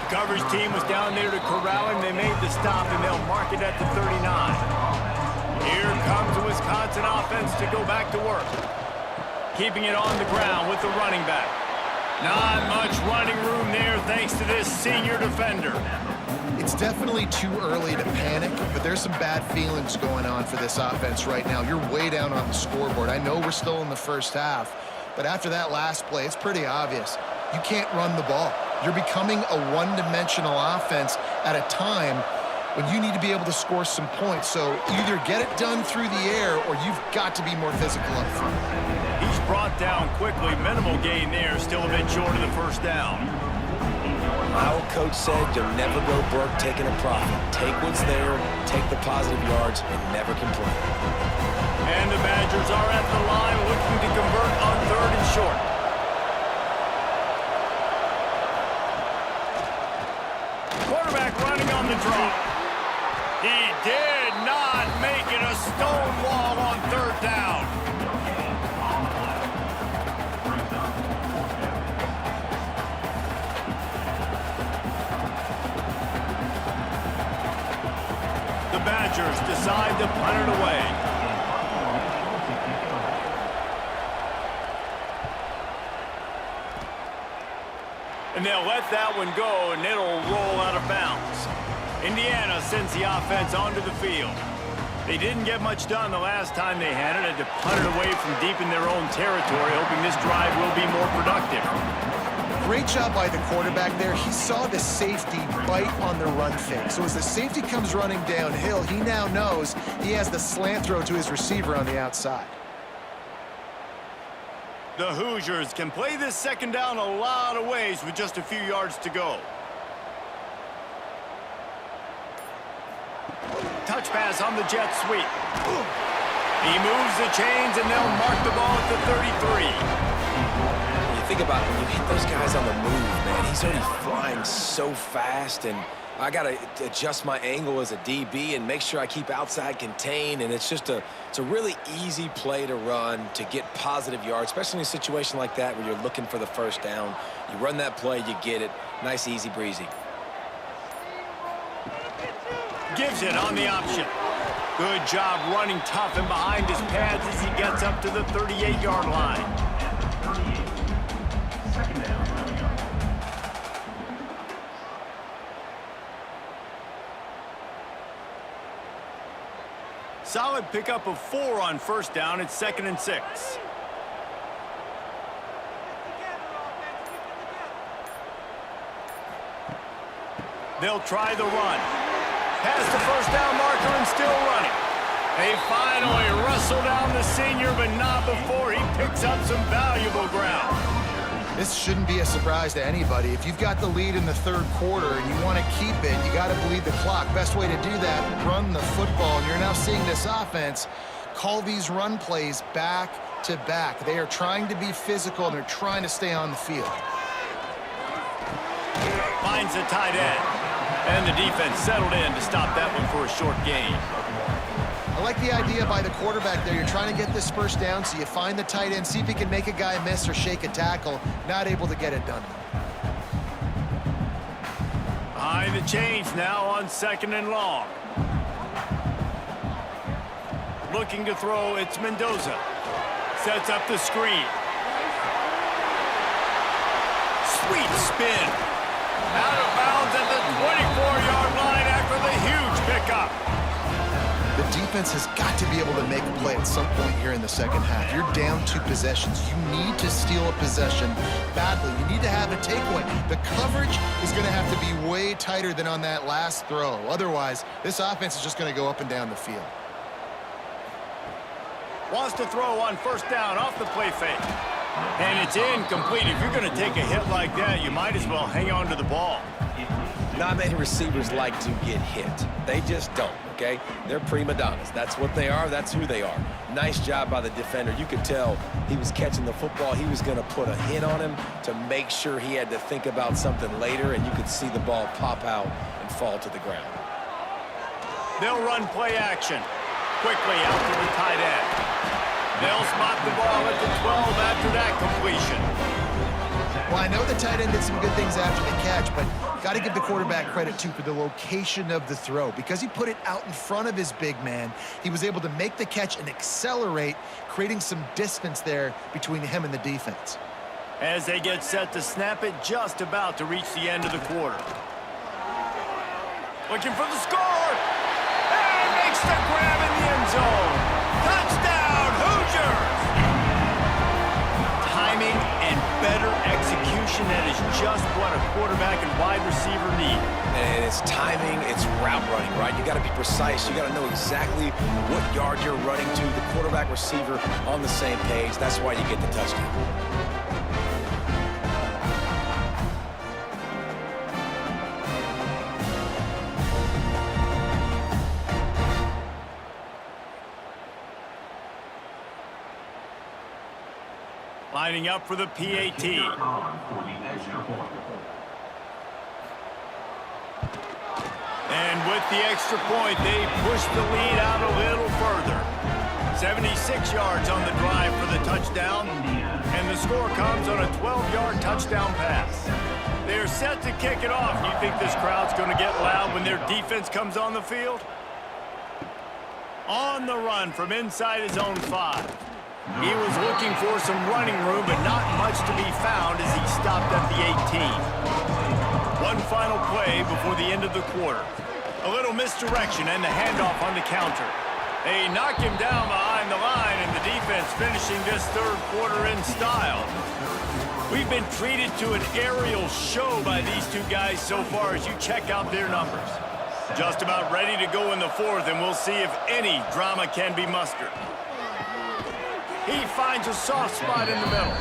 Coverage team was down there to corral him. They made the stop, and they'll mark it at the 39. Here comes the Wisconsin offense to go back to work. Keeping it on the ground with the running back. Not much running room there thanks to this senior defender. It's definitely too early to panic, but there's some bad feelings going on for this offense right now. You're way down on the scoreboard. I know we're still in the first half, but after that last play, it's pretty obvious. You can't run the ball. You're becoming a one-dimensional offense at a time when you need to be able to score some points. So either get it done through the air or you've got to be more physical up front. He's brought down quickly. Minimal gain there. Still a bit short of the first down. My old coach said you'll never go broke taking a profit. Take what's there, take the positive yards, and never complain. And the Badgers are at the line looking to convert on 3rd and short. Quarterback running on the draw. He did not make it a stone wall on 3rd down. The Badgers decide to punt it away. And they'll let that one go, and it'll roll out of bounds. Indiana sends the offense onto the field. They didn't get much done the last time they had it. Had to punt it away from deep in their own territory, hoping this drive will be more productive. Great job by the quarterback there. He saw the safety bite on the run fake. So as the safety comes running downhill, he now knows he has the slant throw to his receiver on the outside. The Hoosiers can play this 2nd down a lot of ways with just a few yards to go. Touch pass on the jet sweep. He moves the chains, and they'll mark the ball at the 33. When you think about it, when you hit those guys on the move, man, he's already flying so fast, and I got to adjust my angle as a DB and make sure I keep outside contained, and it's a really easy play to run to get positive yards, especially in a situation like that where you're looking for the 1st down. You run that play, you get it. Nice, easy breezy. Gives it on the option. Good job running tough and behind his pads as he gets up to the 38-yard line. 2nd down coming up. Solid pickup of 4 on 1st down. It's 2nd and 6. They'll try the run. Past the first down marker and still running. They finally wrestle down the senior, but not before he picks up some valuable ground. This shouldn't be a surprise to anybody. If you've got the lead in the third quarter and you want to keep it, you got to bleed the clock. Best way to do that, run the football. And you're now seeing this offense call these run plays back to back. They are trying to be physical, and they're trying to stay on the field. Finds the tight end. And the defense settled in to stop that one for a short gain. I like the idea by the quarterback there. You're trying to get this first down, so you find the tight end, see if he can make a guy miss or shake a tackle. Not able to get it done. Behind the chains now on 2nd and long. Looking to throw, it's Mendoza. Sets up the screen. Sweet spin. Out of bounds at the 24-yard line after the huge pickup. The defense has got to be able to make a play at some point here in the second half. You're down 2 possessions. You need to steal a possession badly. You need to have a takeaway. The coverage is going to have to be way tighter than on that last throw. Otherwise, this offense is just going to go up and down the field. Wants to throw on first down off the play fake. And it's incomplete. If you're going to take a hit like that, you might as well hang on to the ball. Not many receivers like to get hit. They just don't, okay? They're prima donnas. That's what they are. That's who they are. Nice job by the defender. You could tell he was catching the football. He was going to put a hit on him to make sure he had to think about something later, and you could see the ball pop out and fall to the ground. They'll run play action. Quickly out to the tight end. They'll spot the ball at the 12 after that completion. Well, I know the tight end did some good things after the catch, but got to give the quarterback credit, too, for the location of the throw. Because he put it out in front of his big man, he was able to make the catch and accelerate, creating some distance there between him and the defense. As they get set to snap it, just about to reach the end of the quarter. Looking for the score! And makes the grab in the end zone! Touchdown, Hoosiers! Timing and better execution, that is just what a quarterback and wide receiver need. And it's timing, it's route running, right? You got to be precise. You got to know exactly what yard you're running to. The quarterback receiver on the same page. That's why you get the touchdown. Lining up for the PAT. And with the extra point, they push the lead out a little further. 76 yards on the drive for the touchdown, and the score comes on a 12-yard touchdown pass. They're set to kick it off. You think this crowd's going to get loud when their defense comes on the field? On the run from inside his own 5. He was looking for some running room, but not much to be found as he stopped at the 18. One final play before the end of the quarter. A little misdirection and the handoff on the counter. They knock him down behind the line, and the defense finishing this third quarter in style. We've been treated to an aerial show by these two guys so far as you check out their numbers. Just about ready to go in the fourth, and we'll see if any drama can be mustered. He finds a soft spot in the middle,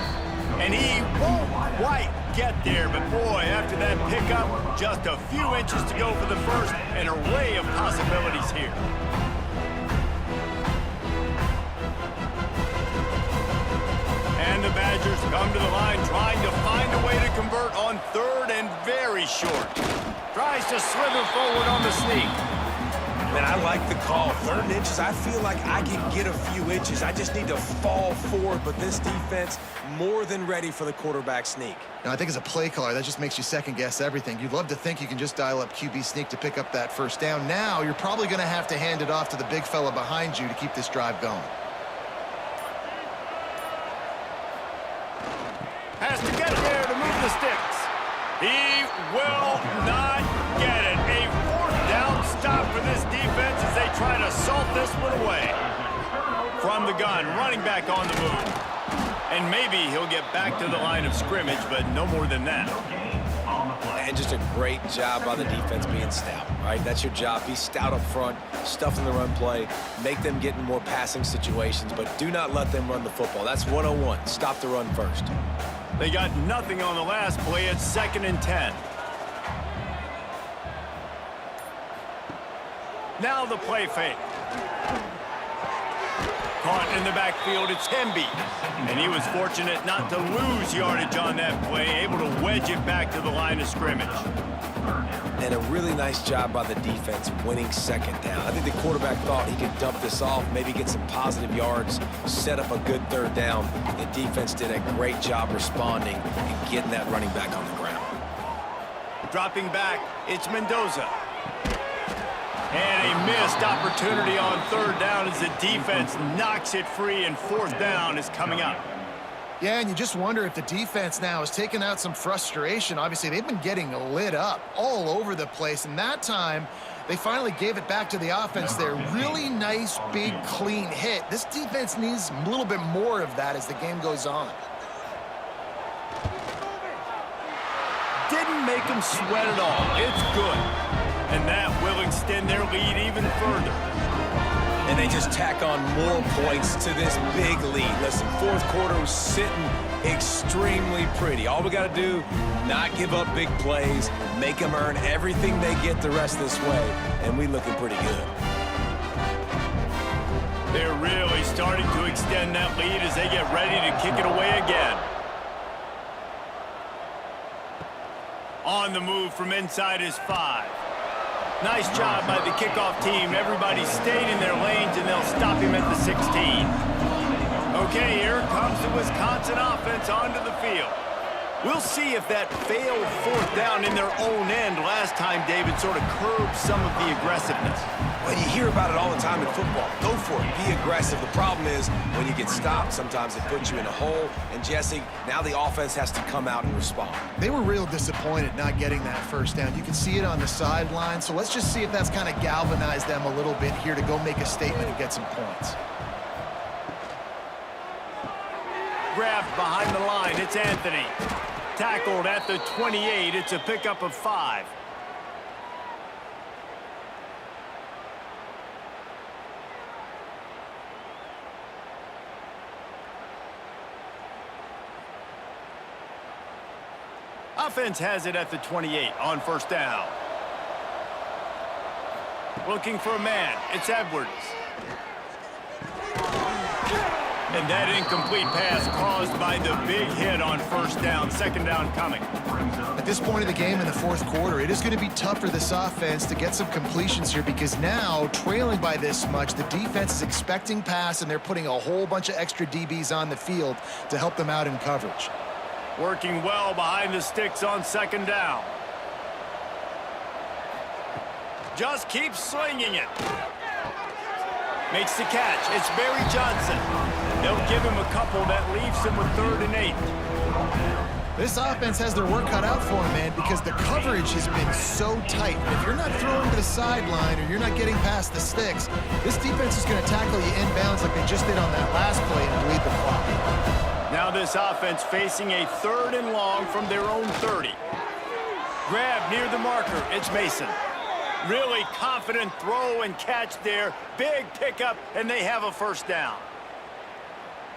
and he won't quite get there, but boy, after that pickup, just a few inches to go for the first, an array of possibilities here. And the Badgers come to the line trying to find a way to convert on 3rd and very short. Tries to slither forward on the sneak. Man, I like the call. 3rd and inches, I feel like I can get a few inches. I just need to fall forward, but this defense more than ready for the quarterback sneak. Now, I think as a play caller, that just makes you second-guess everything. You'd love to think you can just dial up QB sneak to pick up that first down. Now, you're probably going to have to hand it off to the big fella behind you to keep this drive going. Has to get there to move the sticks. He will not get it. A 4th down stop for this defense as they try to salt this one away. From the gun, running back on the move. And maybe he'll get back to the line of scrimmage, but no more than that. And just a great job by the defense being stout, right? That's your job. Be stout up front, stuff in the run play, make them get in more passing situations, but do not let them run the football. That's 101. Stop the run first. They got nothing on the last play. It's 2nd and 10. Now the play fake. Caught in the backfield, it's Hemby. And he was fortunate not to lose yardage on that play, able to wedge it back to the line of scrimmage. And a really nice job by the defense winning 2nd down. I think the quarterback thought he could dump this off, maybe get some positive yards, set up a good 3rd down. The defense did a great job responding and getting that running back on the ground. Dropping back, it's Mendoza. And a missed opportunity on 3rd down as the defense knocks it free, and 4th down is coming up. Yeah, and you just wonder if the defense now is taking out some frustration. Obviously, they've been getting lit up all over the place, and that time they finally gave it back to the offense there. Really nice, big, clean hit. This defense needs a little bit more of that as the game goes on. Didn't make them sweat at all. It's good. And that will extend their lead even further. And they just tack on more points to this big lead. Listen, 4th quarter was sitting extremely pretty. All we got to do, not give up big plays, make them earn everything they get the rest of this way, and we looking pretty good. They're really starting to extend that lead as they get ready to kick it away again. On the move from inside his 5. Nice job by the kickoff team. Everybody stayed in their lanes, and they'll stop him at the 16. Okay, here comes the Wisconsin offense onto the field. We'll see if that failed 4th down in their own end last time, David, sort of curbed some of the aggressiveness. Well, you hear about it all the time in football. Go for it. Be aggressive. The problem is when you get stopped, sometimes it puts you in a hole. And, Jesse, now the offense has to come out and respond. They were real disappointed not getting that 1st down. You can see it on the sideline. So let's just see if that's kind of galvanized them a little bit here to go make a statement and get some points. Grabbed behind the line. It's Anthony. Tackled at the 28. It's a pickup of 5. Offense has it at the 28 on 1st down. Looking for a man. It's Edwards. And that incomplete pass caused by the big hit on 1st down. 2nd down coming. At this point of the game in the 4th quarter, it is going to be tough for this offense to get some completions here because now, trailing by this much, the defense is expecting pass, and they're putting a whole bunch of extra DBs on the field to help them out in coverage. Working well behind the sticks on 2nd down. Just keeps slinging it. Makes the catch. It's Barry Johnson. They'll give him a couple. That leaves him with 3rd and 8. This offense has their work cut out for them, man, because the coverage has been so tight. And if you're not throwing to the sideline or you're not getting past the sticks, this defense is going to tackle you inbounds like they just did on that last play and bleed the clock. Now this offense facing a 3rd and long from their own 30. Grab near the marker. It's Mason. Really confident throw and catch there. Big pickup, and they have a 1st down.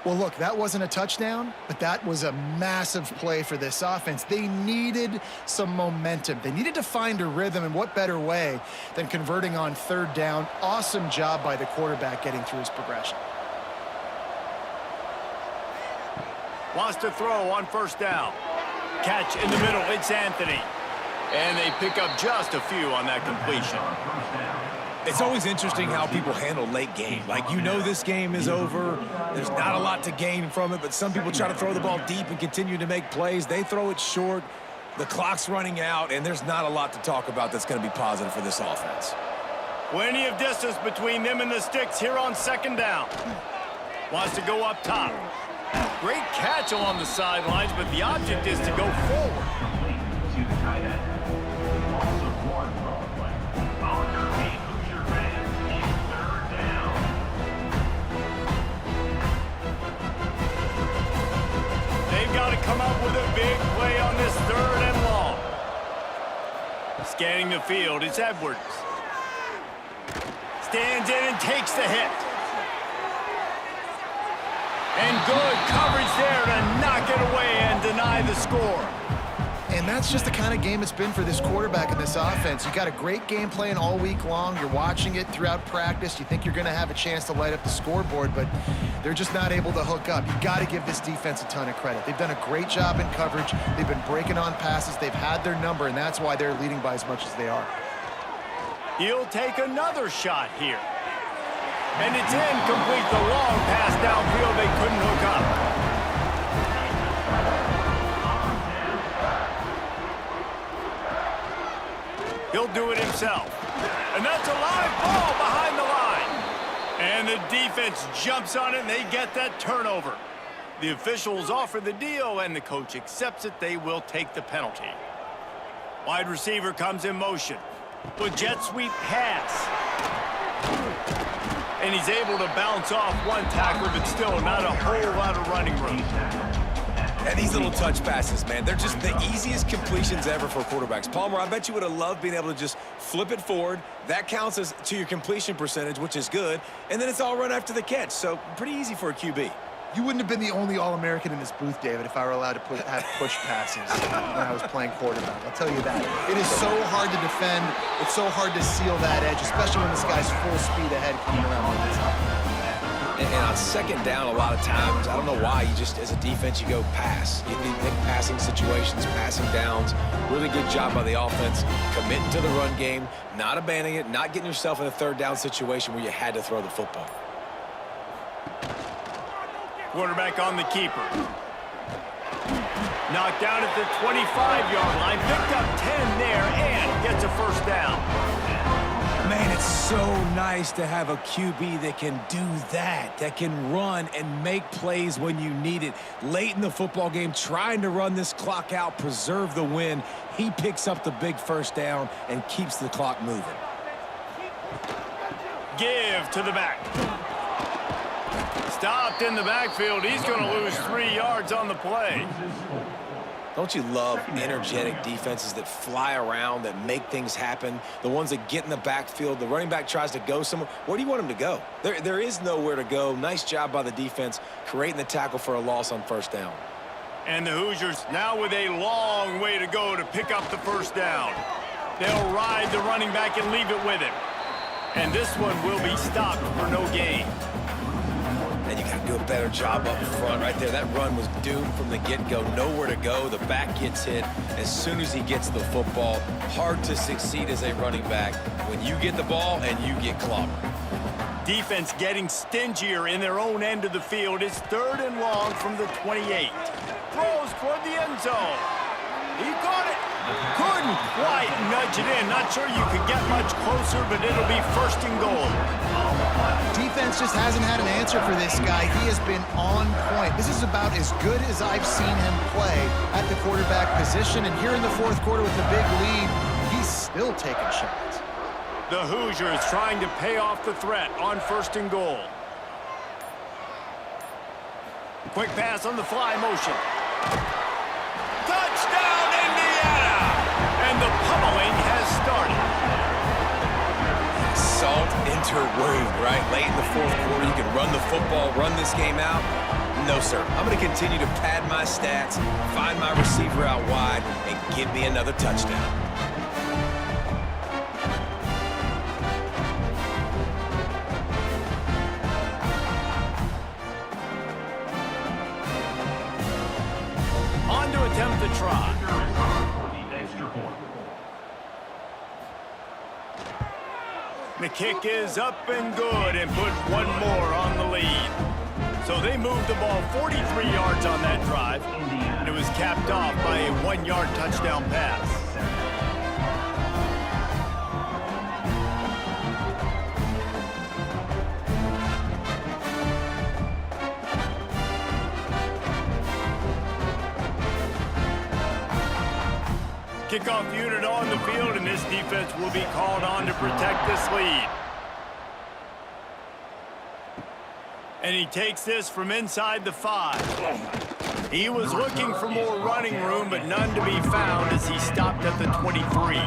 Well, look, that wasn't a touchdown, but that was a massive play for this offense. They needed some momentum. They needed to find a rhythm, and what better way than converting on 3rd down. Awesome job by the quarterback getting through his progression. Wants to throw on 1st down. Catch in the middle. It's Anthony. And they pick up just a few on that completion. It's always interesting how people handle late game. Like, you know this game is over. There's not a lot to gain from it, but some people try to throw the ball deep and continue to make plays. They throw it short. The clock's running out, and there's not a lot to talk about that's going to be positive for this offense. Plenty of distance between them and the sticks here on 2nd down. Wants to go up top. Great catch along the sidelines, but the object is to go forward. They've got to come up with a big play on this 3rd and long. Scanning the field, it's Edwards. Stands in and takes the hit. And good coverage there to knock it away and deny the score. And that's just the kind of game it's been for this quarterback in this offense. You got a great game plan all week long. You're watching it throughout practice. You think you're going to have a chance to light up the scoreboard, but they're just not able to hook up. You got to give this defense a ton of credit. They've done a great job in coverage. They've been breaking on passes. They've had their number, and that's why they're leading by as much as they are. He'll take another shot here. And it's incomplete. The long pass downfield they couldn't hook up. He'll do it himself. And that's a live ball behind the line. And the defense jumps on it, and they get that turnover. The officials offer the deal, and the coach accepts it. They will take the penalty. Wide receiver comes in motion. With jet sweep pass. And he's able to bounce off one tackler, but still not a whole lot of running room. And these little touch passes, man, they're just the easiest completions ever for quarterbacks. Palmer, I bet you would have loved being able to just flip it forward. That counts as to your completion percentage, which is good. And then it's all run after the catch, so pretty easy for a QB. You wouldn't have been the only All-American in this booth, David, if I were allowed to have push passes when I was playing quarterback. I'll tell you that. It is so hard to defend. It's so hard to seal that edge, especially when this guy's full speed ahead coming around the inside. And on second down, a lot of times, I don't know why, you just, as a defense, you go pass. You think passing situations, passing downs. Really good job by the offense, committing to the run game, not abandoning it, not getting yourself in a third down situation where you had to throw the football. Quarterback on the keeper. Knocked down at the 25-yard line. Picked up 10 there and gets a first down. Man, it's so nice to have a QB that can do that can run and make plays when you need it. Late in the football game, trying to run this clock out, preserve the win. He picks up the big first down and keeps the clock moving. Give to the back. Stopped in the backfield. He's going to lose 3 yards on the play. Don't you love energetic defenses that fly around, that make things happen? The ones that get in the backfield, the running back tries to go somewhere. Where do you want him to go? There is nowhere to go. Nice job by the defense, creating the tackle for a loss on first down. And the Hoosiers now with a long way to go to pick up the first down. They'll ride the running back and leave it with him. And this one will be stopped for no gain. And you got to do a better job up front right there. That run was doomed from the get-go. Nowhere to go. The back gets hit as soon as he gets the football. Hard to succeed as a running back when you get the ball and you get clobbered. Defense getting stingier in their own end of the field. It's 3rd and long from the 28. Throws toward the end zone. He caught it. Couldn't quite nudge it in. Not sure you could get much closer, but it'll be 1st and goal. Defense just hasn't had an answer for this guy. He has been on point. This is about as good as I've seen him play at the quarterback position. And here in the 4th quarter with the big lead, he's still taking shots. The Hoosiers trying to pay off the threat on 1st and goal. Quick pass on the fly motion. Touchdown, Indiana! And the pummeling has started. Salt into wound, right? Late in the 4th quarter, you can run the football, run this game out. No, sir. I'm going to continue to pad my stats, find my receiver out wide, and give me another touchdown. On to attempt the try. The kick is up and good and put one more on the lead. So they moved the ball 43 yards on that drive, and it was capped off by a 1-yard touchdown pass. Kickoff unit on the field, and this defense will be called on to protect this lead. And he takes this from inside the 5. He was looking for more running room, but none to be found as he stopped at the 23.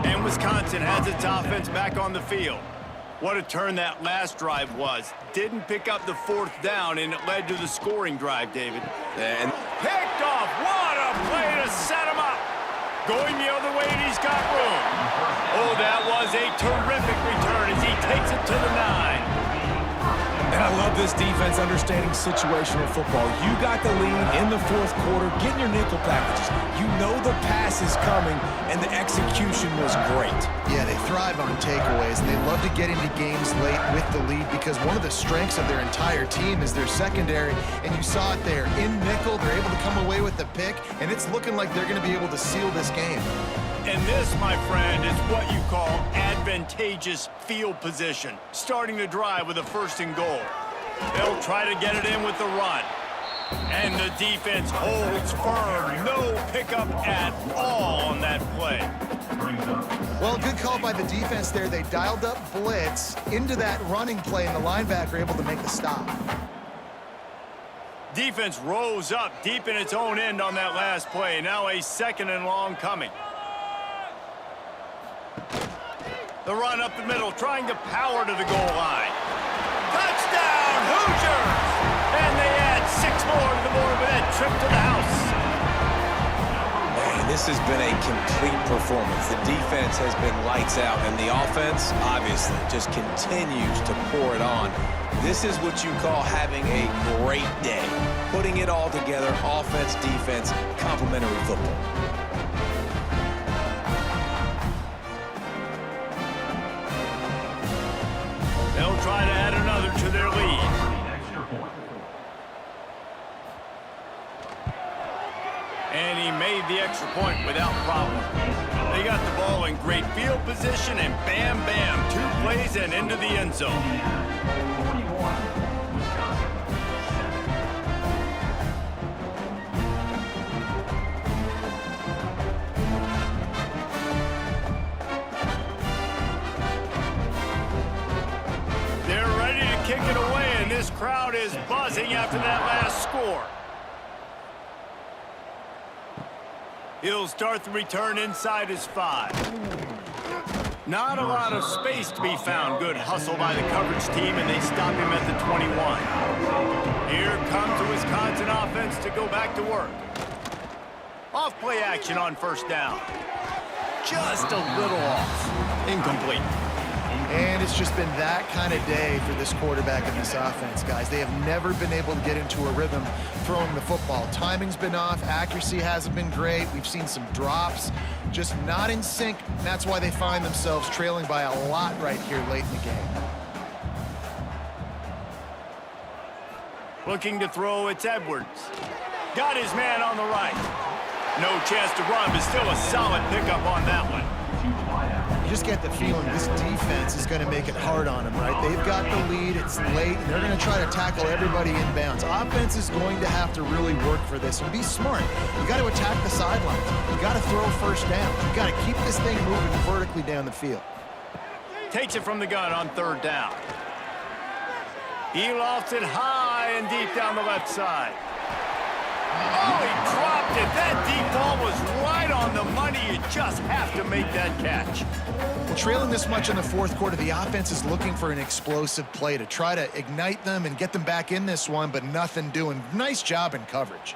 And Wisconsin has its offense back on the field. What a turn that last drive was. Didn't pick up the 4th down, and it led to the scoring drive, David. And Picked off. What a play to set him up. Going the other way, and he's got room. Oh, that was a terrific return as he takes it to the 9. And I love this defense understanding situational football. You got the lead in the 4th quarter, getting your nickel packages. You know the pass is coming, and the execution was great. Yeah, they thrive on takeaways, and they love to get into games late with the lead because one of the strengths of their entire team is their secondary, and you saw it there. In nickel, they're able to come away with the pick, and it's looking like they're going to be able to seal this game. And this, my friend, is what you call advantageous field position. Starting the drive with a 1st and goal. They'll try to get it in with the run. And the defense holds firm. No pickup at all on that play. Well, good call by the defense there. They dialed up blitz into that running play, and the linebacker able to make the stop. Defense rose up deep in its own end on that last play. Now a 2nd and long coming. The run up the middle, trying to power to the goal line. Touchdown, Hoosiers! And they add 6 more to the board with that trip to the house. Man, this has been a complete performance. The defense has been lights out, and the offense, obviously, just continues to pour it on. This is what you call having a great day. Putting it all together, offense, defense, complementary football. They'll try to add another to their lead. And he made the extra point without problem. They got the ball in great field position, and bam, bam, 2 plays and into the end zone. Kick it away, and this crowd is buzzing after that last score. He'll start the return inside his 5. Not a lot of space to be found. Good hustle by the coverage team, and they stop him at the 21. Here comes the Wisconsin offense to go back to work. Off play action on 1st down. Just a little off. Incomplete. And it's just been that kind of day for this quarterback and this offense, guys. They have never been able to get into a rhythm throwing the football. Timing's been off. Accuracy hasn't been great. We've seen some drops, just not in sync. That's why they find themselves trailing by a lot right here late in the game. Looking to throw, it's Edwards. Got his man on the right. No chance to run, but still a solid pickup on that one. You just get the feeling this defense is going to make it hard on them, right? They've got the lead, it's late, and they're going to try to tackle everybody inbounds. Offense is going to have to really work for this and be smart. You got to attack the sidelines. You got to throw 1st down. You got to keep this thing moving vertically down the field. Takes it from the gun on 3rd down. He lofts it high and deep down the left side. Oh, he dropped it. That deep ball was right on the money. You just have to make that catch. Well, trailing this much in the 4th quarter, the offense is looking for an explosive play to try to ignite them and get them back in this one, but nothing doing. Nice job in coverage.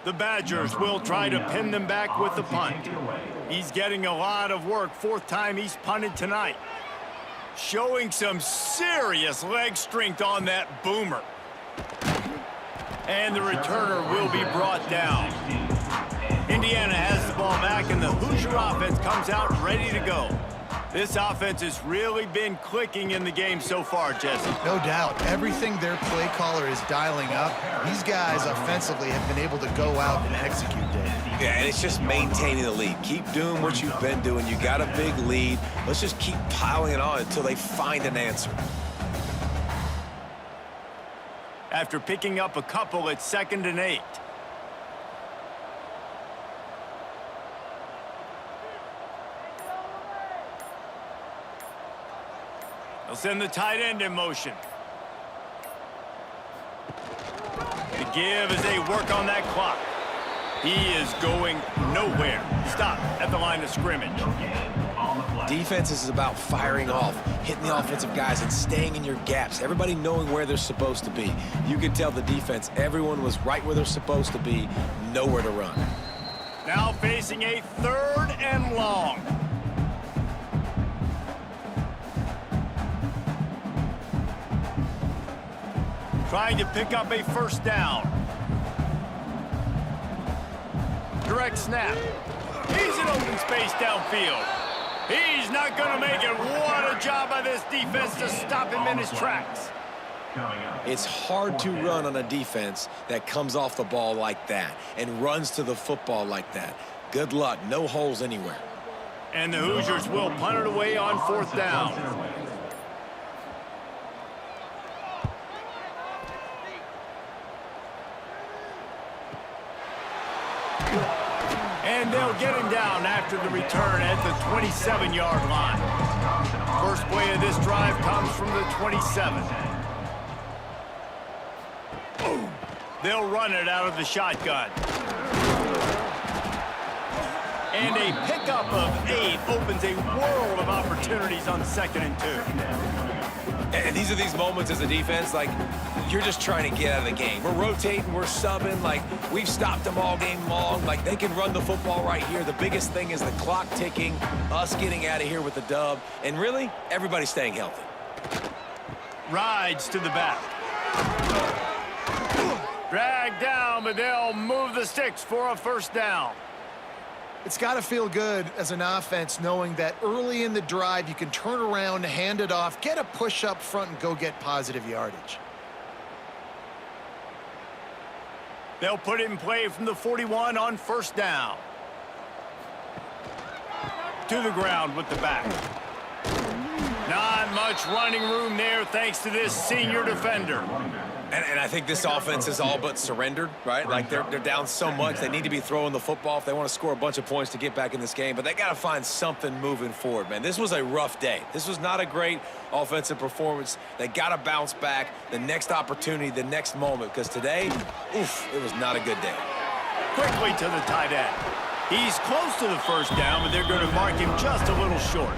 The Badgers will try to pin them back with the punt. He's getting a lot of work. 4th time he's punted tonight. Showing some serious leg strength on that boomer. And the returner will be brought down. Indiana has the ball back, and the Hoosier offense comes out ready to go. This offense has really been clicking in the game so far, Jesse. No doubt. Everything their play caller is dialing up, these guys offensively have been able to go out and execute, Dave. Yeah, and it's just maintaining the lead. Keep doing what you've been doing. You got a big lead. Let's just keep piling it on until they find an answer. After picking up a couple, it's 2nd and 8. They'll send the tight end in motion. The give as they work on that clock. He is going nowhere. Stop at the line of scrimmage. Defense is about firing off, hitting the offensive guys, and staying in your gaps. Everybody knowing where they're supposed to be. You could tell the defense, everyone was right where they're supposed to be, nowhere to run. Now facing a 3rd and long. Trying to pick up a 1st down. Direct snap. He's in open space downfield. He's not going to make it. What a job by this defense to stop him in his tracks. It's hard to run on a defense that comes off the ball like that and runs to the football like that. Good luck. No holes anywhere. And the Hoosiers will punt it away on 4th down. And they'll get him down after the return at the 27-yard line. First play of this drive comes from the 27. They'll run it out of the shotgun. And a pickup of 8 opens a world of opportunities on 2nd and 2. And these are these moments as a defense, like, you're just trying to get out of the game. We're rotating, we're subbing, like, we've stopped them all game long. Like, they can run the football right here. The biggest thing is the clock ticking, us getting out of here with the dub, and really, everybody staying healthy. Rides to the back. Dragged down, but they'll move the sticks for a 1st down. It's got to feel good as an offense knowing that early in the drive you can turn around, hand it off, get a push up front, and go get positive yardage. They'll put it in play from the 41 on 1st down. To the ground with the back. Not much running room there thanks to this senior defender. And I think this offense is all but surrendered, right? Like, they're down so much. They need to be throwing the football if they want to score a bunch of points to get back in this game. But they got to find something moving forward, man. This was a rough day. This was not a great offensive performance. They got to bounce back the next opportunity, the next moment. Because today, oof, it was not a good day. Quickly to the tight end. He's close to the 1st down, but they're going to mark him just a little short.